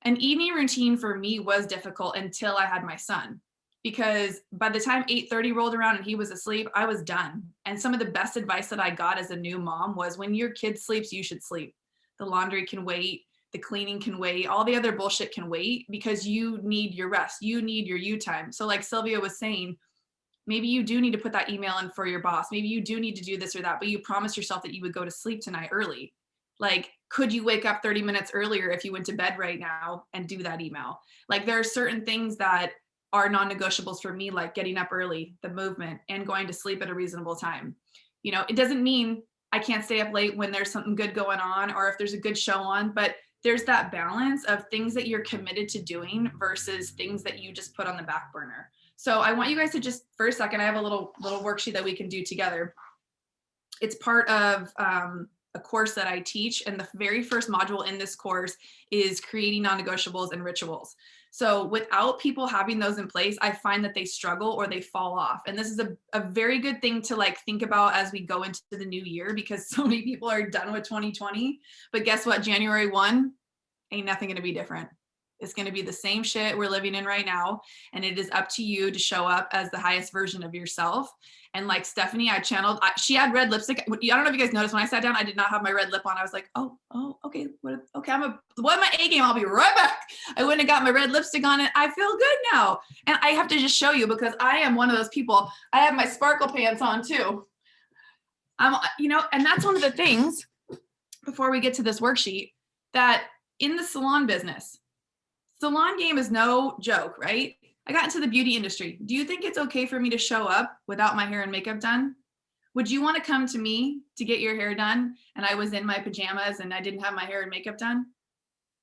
An evening routine for me was difficult until I had my son, because by the time 8:30 rolled around and he was asleep, I was done. And some of the best advice that I got as a new mom was when your kid sleeps, you should sleep. The laundry can wait. the cleaning can wait, all the other bullshit can wait, because you need your rest, you need your you time. So like Sylvia was saying, maybe you do need to put that email in for your boss, maybe you do need to do this or that, but you promised yourself that you would go to sleep tonight early. Like, could you wake up 30 minutes earlier if you went to bed right now and do that email? Like, there are certain things that are non-negotiables for me, like getting up early, the movement, and going to sleep at a reasonable time. You know, it doesn't mean I can't stay up late when there's something good going on or if there's a good show on, but there's that balance of things that you're committed to doing versus things that you just put on the back burner. So I want you guys to just, for a second, I have a little worksheet that we can do together. It's part of a course that I teach, and the very first module in this course is creating non-negotiables and rituals. So without people having those in place, I find that they struggle or they fall off. And this is a very good thing to like think about as we go into the new year, because so many people are done with 2020. But guess what? January 1, ain't nothing gonna be different. It's going to be the same shit we're living in right now. And it is up to you to show up as the highest version of yourself. And like Stephanie, she had red lipstick. I don't know if you guys noticed when I sat down, I did not have my red lip on. I was like, oh, okay. Okay. What my A game? I'll be right back. I wouldn't have got my red lipstick on it. I feel good now. And I have to just show you, because I am one of those people. I have my sparkle pants on too. And that's one of the things, before we get to this worksheet, that in the salon business, salon game is no joke, right? I got into the beauty industry. Do you think it's okay for me to show up without my hair and makeup done? Would you want to come to me to get your hair done and I was in my pajamas and I didn't have my hair and makeup done?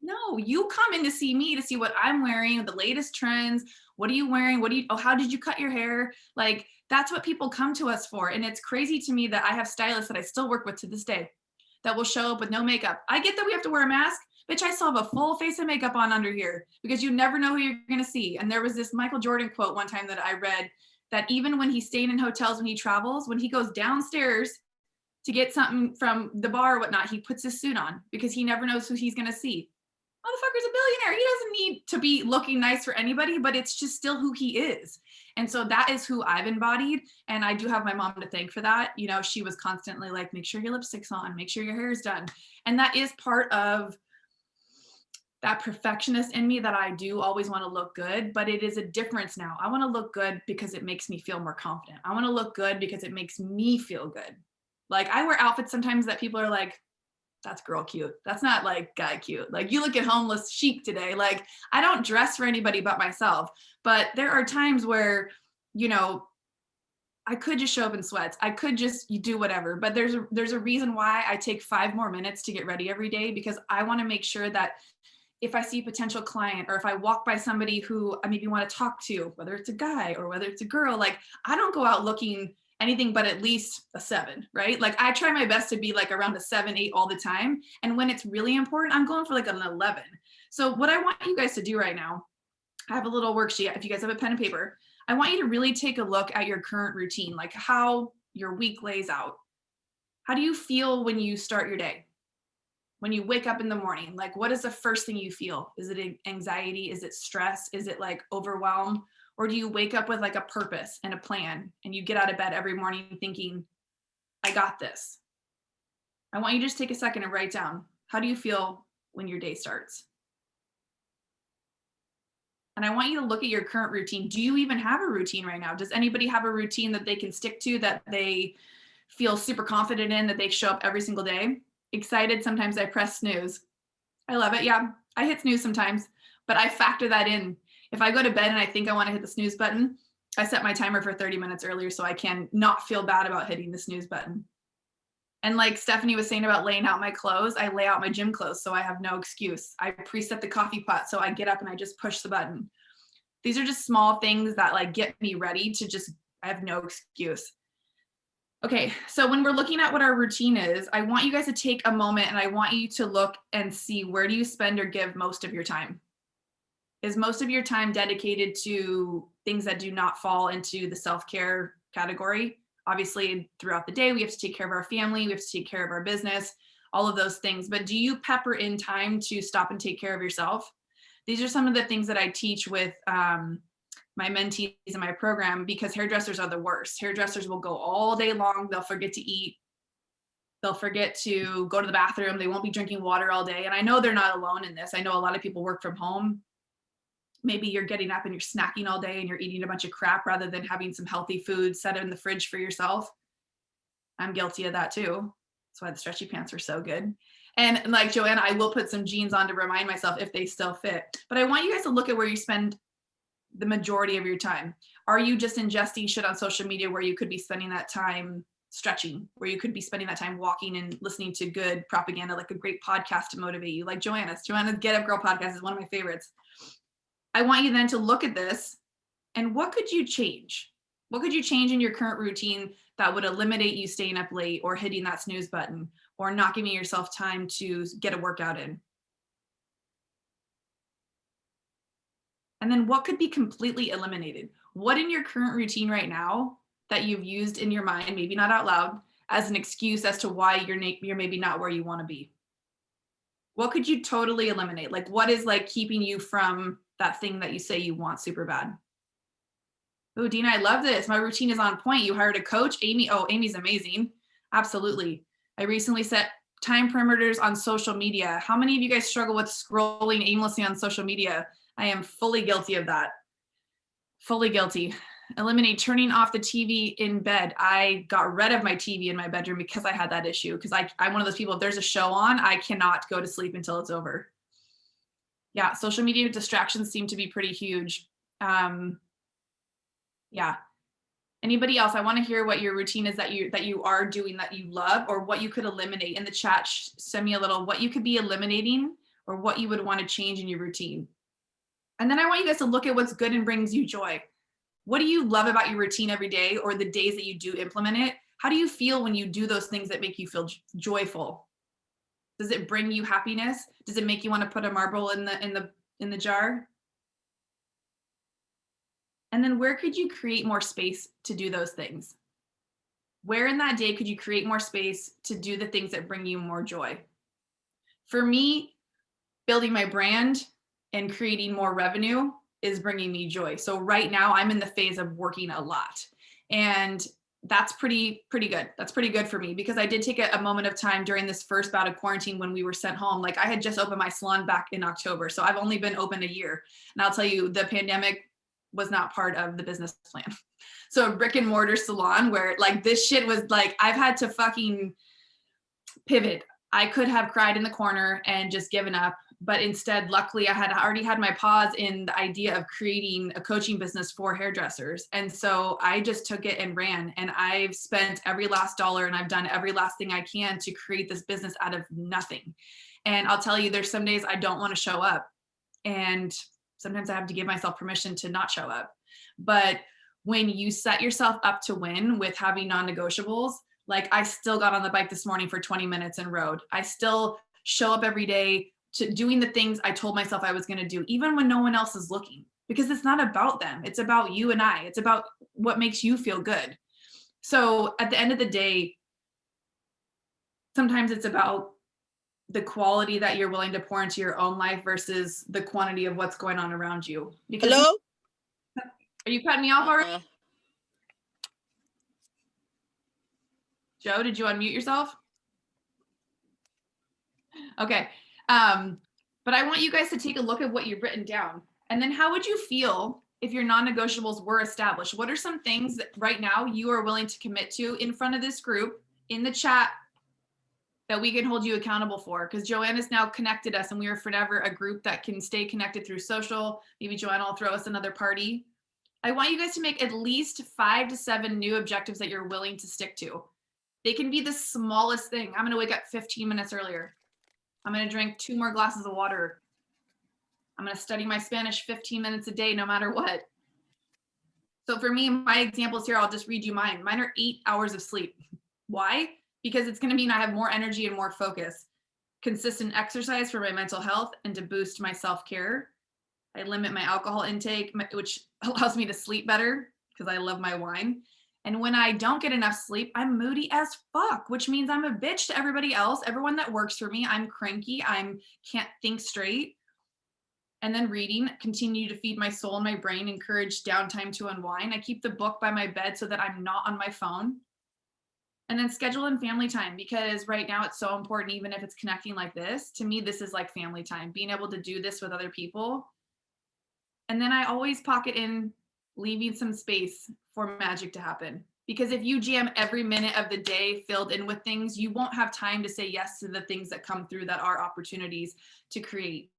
No, you come in to see me, to see what I'm wearing, the latest trends. What are you wearing? How did you cut your hair? Like, that's what people come to us for. And it's crazy to me that I have stylists that I still work with to this day that will show up with no makeup. I get that we have to wear a mask. Bitch, I still have a full face of makeup on under here, because you never know who you're going to see. And there was this Michael Jordan quote one time that I read, that even when he's staying in hotels, when he travels, when he goes downstairs to get something from the bar or whatnot, he puts his suit on, because he never knows who he's going to see. Motherfucker's a billionaire. He doesn't need to be looking nice for anybody, but it's just still who he is. And so that is who I've embodied. And I do have my mom to thank for that. You know, she was constantly like, make sure your lipstick's on, make sure your hair is done. And that is part of that perfectionist in me, that I do always want to look good, but it is a difference now. I want to look good because it makes me feel more confident. I want to look good because it makes me feel good. Like, I wear outfits sometimes that people are like, that's girl cute. That's not like guy cute. Like, you look at homeless chic today. Like, I don't dress for anybody but myself, but there are times where, you know, I could just show up in sweats. I could just do whatever, but there's a reason why I take 5 more minutes to get ready every day, because I want to make sure that if I see a potential client, or if I walk by somebody who I maybe want to talk to, whether it's a guy or whether it's a girl, like, I don't go out looking anything but at least a 7, right? Like, I try my best to be like around a 7, 8 all the time. And when it's really important, I'm going for like an 11. So what I want you guys to do right now, I have a little worksheet. If you guys have a pen and paper, I want you to really take a look at your current routine, like how your week lays out. How do you feel when you start your day? When you wake up in the morning, like, what is the first thing you feel? Is it anxiety? Is it stress? Is it like overwhelm? Or do you wake up with like a purpose and a plan, and you get out of bed every morning thinking, I got this? I want you to just take a second and write down, how do you feel when your day starts? And I want you to look at your current routine. Do you even have a routine right now? Does anybody have a routine that they can stick to, that they feel super confident in, that they show up every single day? Excited, sometimes I press snooze. I love it. Yeah, I hit snooze sometimes, but I factor that in. If I go to bed and I think I want to hit the snooze button, I set my timer for 30 minutes earlier so I can not feel bad about hitting the snooze button. And like Stephanie was saying about laying out my clothes, I lay out my gym clothes so I have no excuse. I preset the coffee pot so I get up and I just push the button. These are just small things that like get me ready to just, I have no excuse. Okay, so when we're looking at what our routine is, I want you guys to take a moment and I want you to look and see, where do you spend or give most of your time? Is most of your time dedicated to things that do not fall into the self-care category? Obviously, throughout the day, we have to take care of our family, we have to take care of our business, all of those things. But do you pepper in time to stop and take care of yourself? These are some of the things that I teach with my mentees in my program, because hairdressers are the worst. Hairdressers will go all day long. They'll forget to eat. They'll forget to go to the bathroom. They won't be drinking water all day. And I know they're not alone in this. I know a lot of people work from home. Maybe you're getting up and you're snacking all day and you're eating a bunch of crap rather than having some healthy food set in the fridge for yourself. I'm guilty of that too. That's why the stretchy pants are so good. And like Joanna, I will put some jeans on to remind myself if they still fit. But I want you guys to look at where you spend the majority of your time. Are you just ingesting shit on social media where you could be spending that time stretching, where you could be spending that time walking and listening to good propaganda, like a great podcast to motivate you, like Joanna's Get Up Girl podcast is one of my favorites. I want you then to look at this and what could you change? What could you change in your current routine that would eliminate you staying up late or hitting that snooze button or not giving yourself time to get a workout in? And then what could be completely eliminated? What in your current routine right now that you've used in your mind, maybe not out loud, as an excuse as to why you're maybe not where you want to be? What could you totally eliminate? Like what is like keeping you from that thing that you say you want super bad? Oh, Dina, I love this. My routine is on point. You hired a coach, Amy. Oh, Amy's amazing. Absolutely. I recently set time perimeters on social media. How many of you guys struggle with scrolling aimlessly on social media? I am fully guilty of that. Fully guilty. Eliminate turning off the TV in bed. I got rid of my TV in my bedroom because I had that issue. Because I'm one of those people, if there's a show on, I cannot go to sleep until it's over. Yeah, social media distractions seem to be pretty huge. Yeah. Anybody else? I want to hear what your routine is that you are doing that you love, or what you could eliminate. In the chat, send me a little what you could be eliminating or what you would want to change in your routine. And then I want you guys to look at what's good and brings you joy. What do you love about your routine every day, or the days that you do implement it? How do you feel when you do those things that make you feel joyful? Does it bring you happiness? Does it make you want to put a marble in the jar? And then where could you create more space to do those things? Where in that day could you create more space to do the things that bring you more joy? For me, building my brand and creating more revenue is bringing me joy. So right now I'm in the phase of working a lot, and that's pretty good. That's pretty good for me, because I did take a moment of time during this first bout of quarantine when we were sent home. Like I had just opened my salon back in October. So I've only been open a year. And I'll tell you, the pandemic was not part of the business plan. So a brick and mortar salon where like this shit was like, I've had to fucking pivot. I could have cried in the corner and just given up. But instead, luckily, I had already had my pause in the idea of creating a coaching business for hairdressers. And so I just took it and ran, and I've spent every last dollar and I've done every last thing I can to create this business out of nothing. And I'll tell you, there's some days I don't want to show up. And sometimes I have to give myself permission to not show up. But when you set yourself up to win with having non-negotiables, like I still got on the bike this morning for 20 minutes and rode. I still show up every day to doing the things I told myself I was going to do, even when no one else is looking, because it's not about them. It's about you and I. It's about what makes you feel good. So at the end of the day, sometimes it's about the quality that you're willing to pour into your own life versus the quantity of what's going on around you. Because hello? Are you cutting me off already? Joe, did you unmute yourself? Okay. But I want you guys to take a look at what you've written down. And then how would you feel if your non-negotiables were established? What are some things that right now you are willing to commit to in front of this group in the chat that we can hold you accountable for? Because Joanna's now connected us, and we are forever a group that can stay connected through social. Maybe Joanna will throw us another party. I want you guys to make at least 5 to 7 new objectives that you're willing to stick to. They can be the smallest thing. I'm going to wake up 15 minutes earlier. I'm going to drink 2 more glasses of water. I'm going to study my Spanish 15 minutes a day, no matter what. So for me, my examples here, I'll just read you mine. Mine are 8 hours of sleep. Why? Because it's going to mean I have more energy and more focus. Consistent exercise for my mental health and to boost my self-care. I limit my alcohol intake, which allows me to sleep better because I love my wine. And when I don't get enough sleep, I'm moody as fuck, which means I'm a bitch to everybody else, everyone that works for me. I'm cranky. I can't think straight. And then reading, continue to feed my soul and my brain, encourage downtime to unwind. I keep the book by my bed so that I'm not on my phone. And then schedule in family time, because right now it's so important, even if it's connecting like this. To me, this is like family time, being able to do this with other people. And then I always pocket in leaving some space for magic to happen. Because if you jam every minute of the day filled in with things, you won't have time to say yes to the things that come through that are opportunities to create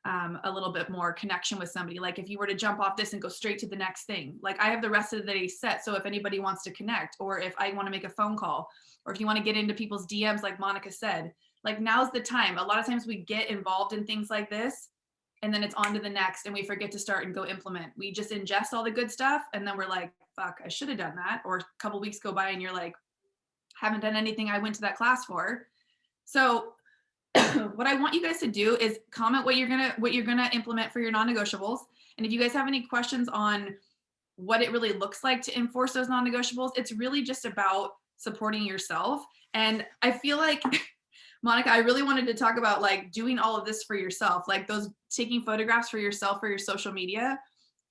a little bit more connection with somebody. Like if you were to jump off this and go straight to the next thing, like I have the rest of the day set. So if anybody wants to connect, or if I want to make a phone call, or if you want to get into people's DMs, like Monica said, like now's the time. A lot of times we get involved in things like this and then it's on to the next and we forget to start and go implement. We just ingest all the good stuff and then we're like, fuck, I should have done that. Or a couple weeks go by and you're like, haven't done anything I went to that class for. So what I want you guys to do is comment what you're gonna implement for your non-negotiables. And if you guys have any questions on what it really looks like to enforce those non-negotiables, it's really just about supporting yourself. And I feel like Monica, I really wanted to talk about like doing all of this for yourself, like those taking photographs for yourself for your social media.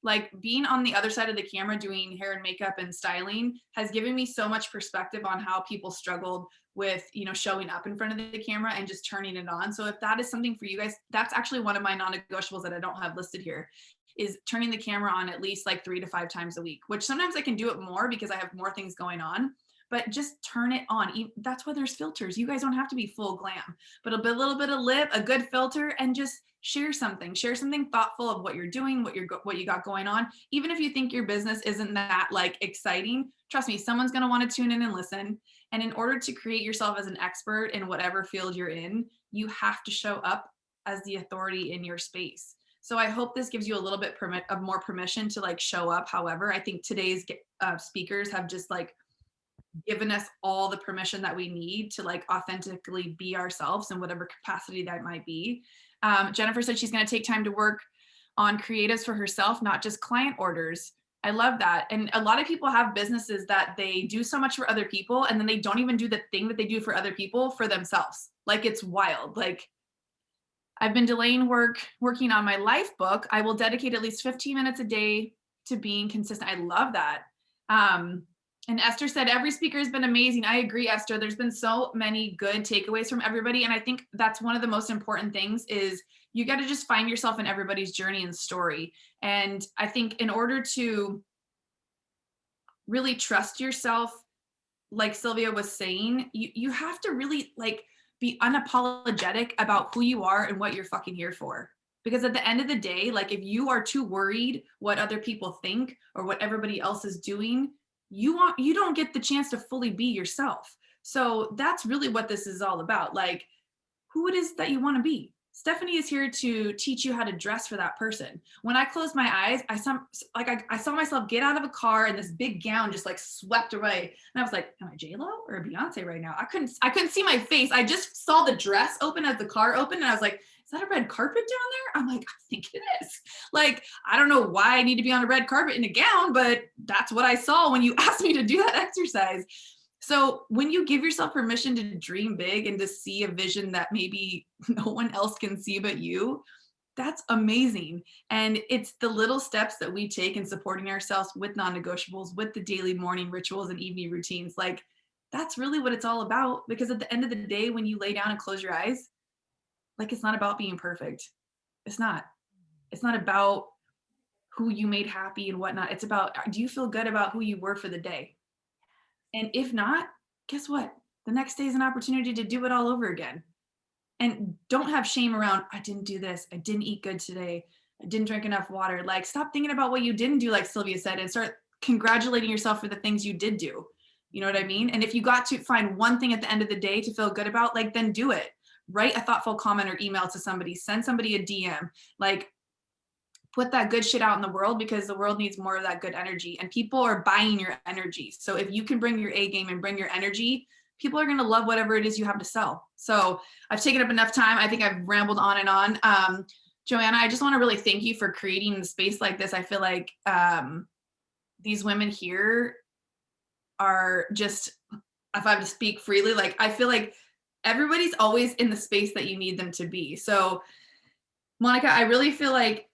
Like being on the other side of the camera doing hair and makeup and styling has given me so much perspective on how people struggled with, you know, showing up in front of the camera and just turning it on. So if that is something for you guys, that's actually one of my non-negotiables that I don't have listed here, is turning the camera on at least like 3 to 5 times a week, which sometimes I can do it more because I have more things going on, but just turn it on. That's why there's filters. You guys don't have to be full glam, but a little bit of lip, a good filter, and just share something thoughtful of what you're doing, what you got going on. Even if you think your business isn't that like exciting, trust me, someone's going to want to tune in and listen. And in order to create yourself as an expert in whatever field you're in, you have to show up as the authority in your space. So I hope this gives you a little bit of more permission to like show up. However, I think today's speakers have just like given us all the permission that we need to like authentically be ourselves in whatever capacity that might be. Jennifer said she's going to take time to work on creatives for herself, not just client orders. I love that. And a lot of people have businesses that they do so much for other people and then they don't even do the thing that they do for other people for themselves. Like it's wild. Like I've been delaying working on my life book. I will dedicate at least 15 minutes a day to being consistent. I love that. And Esther said, every speaker has been amazing. I agree, Esther. There's been so many good takeaways from everybody. And I think that's one of the most important things is you got to just find yourself in everybody's journey and story. And I think in order to really trust yourself, like Sylvia was saying, you have to really like be unapologetic about who you are and what you're fucking here for. Because at the end of the day, like if you are too worried what other people think or what everybody else is doing, you don't get the chance to fully be yourself. So that's really what this is all about. Like who it is that you want to be. Stephanie is here to teach you how to dress for that person. When I closed my eyes, I saw myself get out of a car and this big gown just like swept away. And I was like, am I J-Lo or Beyonce right now? I couldn't see my face. I just saw the dress open as the car opened and I was like, is that a red carpet down there? I'm like, I think it is. Like, I don't know why I need to be on a red carpet in a gown, but that's what I saw when you asked me to do that exercise. So when you give yourself permission to dream big and to see a vision that maybe no one else can see but you, that's amazing. And it's the little steps that we take in supporting ourselves with non-negotiables, with the daily morning rituals and evening routines. Like that's really what it's all about. Because at the end of the day, when you lay down and close your eyes, like it's not about being perfect. It's not about who you made happy and whatnot. It's about, do you feel good about who you were for the day? And if not, guess what? The next day is an opportunity to do it all over again. And don't have shame around, I didn't do this. I didn't eat good today. I didn't drink enough water. Like stop thinking about what you didn't do, like Sylvia said, and start congratulating yourself for the things you did do. You know what I mean? And if you got to find one thing at the end of the day to feel good about, like then do it. Write a thoughtful comment or email to somebody, send somebody a DM, like put that good shit out in the world because the world needs more of that good energy and people are buying your energy. So if you can bring your A game and bring your energy, people are going to love whatever it is you have to sell. So I've taken up enough time. I think I've rambled on and on. Joanna, I just want to really thank you for creating a space like this. I feel like these women here are just, if I have to speak freely, like I feel like everybody's always in the space that you need them to be. So Monica, I really feel like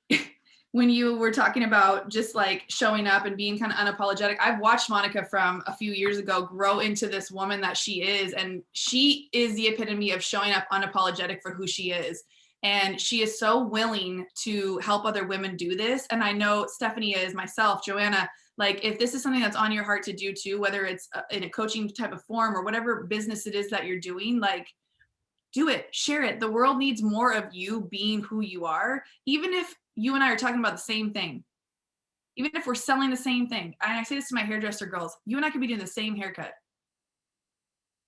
when you were talking about just like showing up and being kind of unapologetic, I've watched Monica from a few years ago grow into this woman that she is. And she is the epitome of showing up unapologetic for who she is. And she is so willing to help other women do this. And I know Stephanie is, myself, Joanna, like if this is something that's on your heart to do too, whether it's in a coaching type of form or whatever business it is that you're doing, like do it, share it. The world needs more of you being who you are, even if you and I are talking about the same thing, even if we're selling the same thing. And I say this to my hairdresser girls, you and I could be doing the same haircut,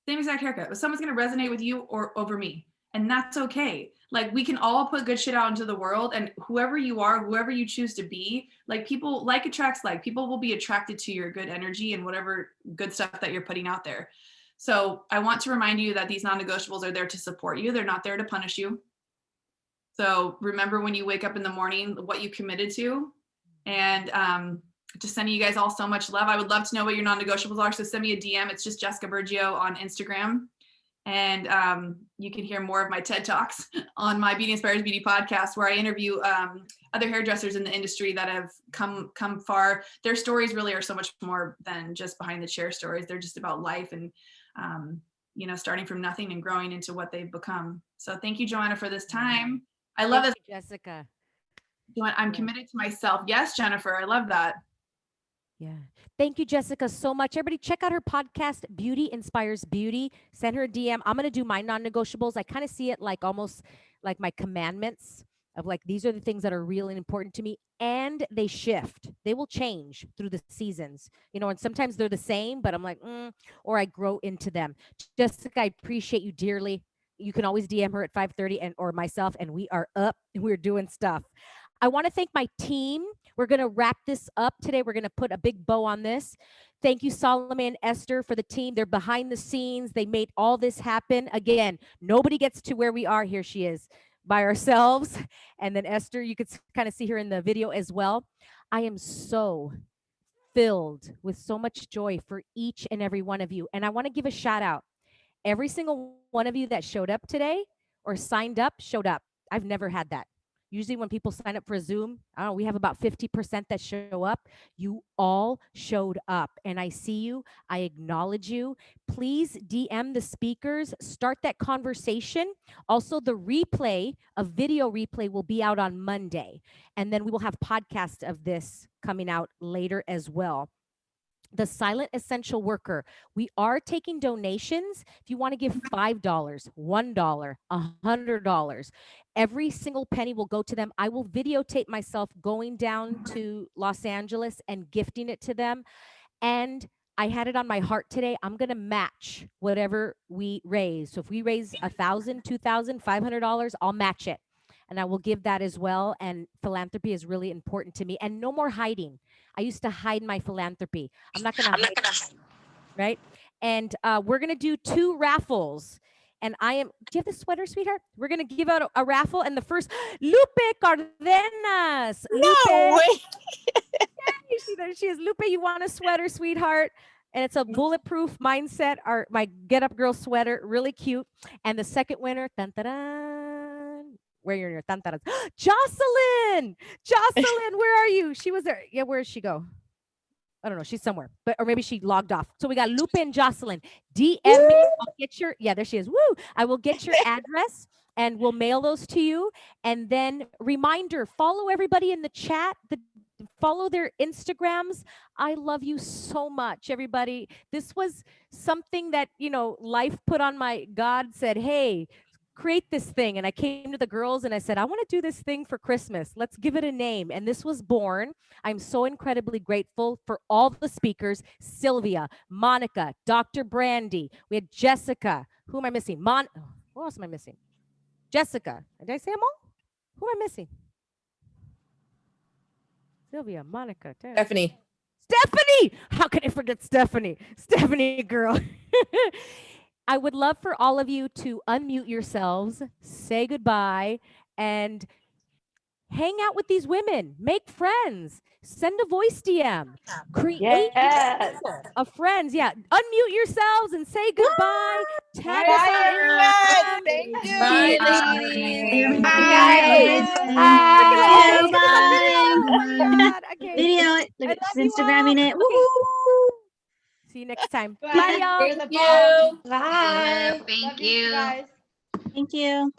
same exact haircut, but someone's going to resonate with you or over me. And that's okay. Like we can all put good shit out into the world, and whoever you are, whoever you choose to be, like people like attracts like, people will be attracted to your good energy and whatever good stuff that you're putting out there. So I want to remind you that these non-negotiables are there to support you. They're not there to punish you. So remember when you wake up in the morning, what you committed to, and just sending you guys all so much love. I would love to know what your non-negotiables are. So send me a DM. It's just Jessica Bergio on Instagram. And you can hear more of my TED Talks on my Beauty Inspires Beauty podcast, where I interview other hairdressers in the industry that have come far. Their stories really are so much more than just behind the chair stories. They're just about life and, you know, starting from nothing and growing into what they've become. So thank you, Joanna, for this time. I love it. Jessica. I'm committed to myself. Yes, Jennifer, I love that. Yeah. Thank you, Jessica, so much. Everybody check out her podcast, Beauty Inspires Beauty. Send her a DM. I'm going to do my non-negotiables. I kind of see it like almost like my commandments of like, these are the things that are really important to me, and they shift. They will change through the seasons, you know, and sometimes they're the same, but I'm like, or I grow into them. Jessica, I appreciate you dearly. You can always DM her at 5:30 and or myself, and we are up and we're doing stuff. I want to thank my team. We're going to wrap this up today. We're going to put a big bow on this. Thank you, Salome and Esther, for the team. They're behind the scenes. They made all this happen. Again, nobody gets to where we are. Here she is by ourselves. And then Esther, you could kind of see her in the video as well. I am so filled with so much joy for each and every one of you. And I want to give a shout out. Every single one of you that showed up today or signed up, showed up. I've never had that. Usually when people sign up for a Zoom, I don't know, we have about 50% that show up. You all showed up, and I see you. I acknowledge you. Please DM the speakers. Start that conversation. Also, the replay, a video replay, will be out on Monday, and then we will have podcasts of this coming out later as well. The Silent Essential Worker. We are taking donations. If you want to give $5, $1, $100, every single penny will go to them. I will videotape myself going down to Los Angeles and gifting it to them. And I had it on my heart today. I'm going to match whatever we raise. So if we raise $1,000, $2,000, $500, I'll match it. And I will give that as well. And philanthropy is really important to me. And no more hiding. I used to hide my philanthropy. I'm not going to hide, right? And we're going to do 2 raffles. And do you have the sweater, sweetheart? We're going to give out a raffle. And the first, Lupe Cardenas. No Lupe. way. There she is. Lupe, you want a sweater, sweetheart? And it's a bulletproof mindset, my Get Up Girl sweater, really cute. And the second winner, where you're in your tantaras. Jocelyn, where are you? She was there. Yeah, where did she go? I don't know. She's somewhere, or maybe she logged off. So we got Lupe and Jocelyn. DM me. I'll get your, there she is. Woo! I will get your address and we'll mail those to you. And then reminder, follow everybody in the chat. Follow their Instagrams. I love you so much, everybody. This was something that, life put on God said, hey, create this thing. And I came to the girls and I said, I want to do this thing for Christmas. Let's give it a name. And this was born. I'm so incredibly grateful for all the speakers, Sylvia, Monica, Dr. Brandy. We had Jessica. Who am I missing? Who else am I missing? Jessica. Did I say them all? Who am I missing? Sylvia, Monica. Stephanie. How can I forget Stephanie? Stephanie, girl. I would love for all of you to unmute yourselves, say goodbye, and hang out with these women. Make friends. Send a voice DM. Create a friends. Yeah. Unmute yourselves and say goodbye. Tag us on Instagram. Thank you. Bye, ladies. Bye. Bye. God. Okay. Video it. I Look at love she's you all. Instagramming it. Okay. Woo! See you next time. Bye. Bye, y'all. You're the Thank bomb. Bye. Thank Love you you. guys. Thank you.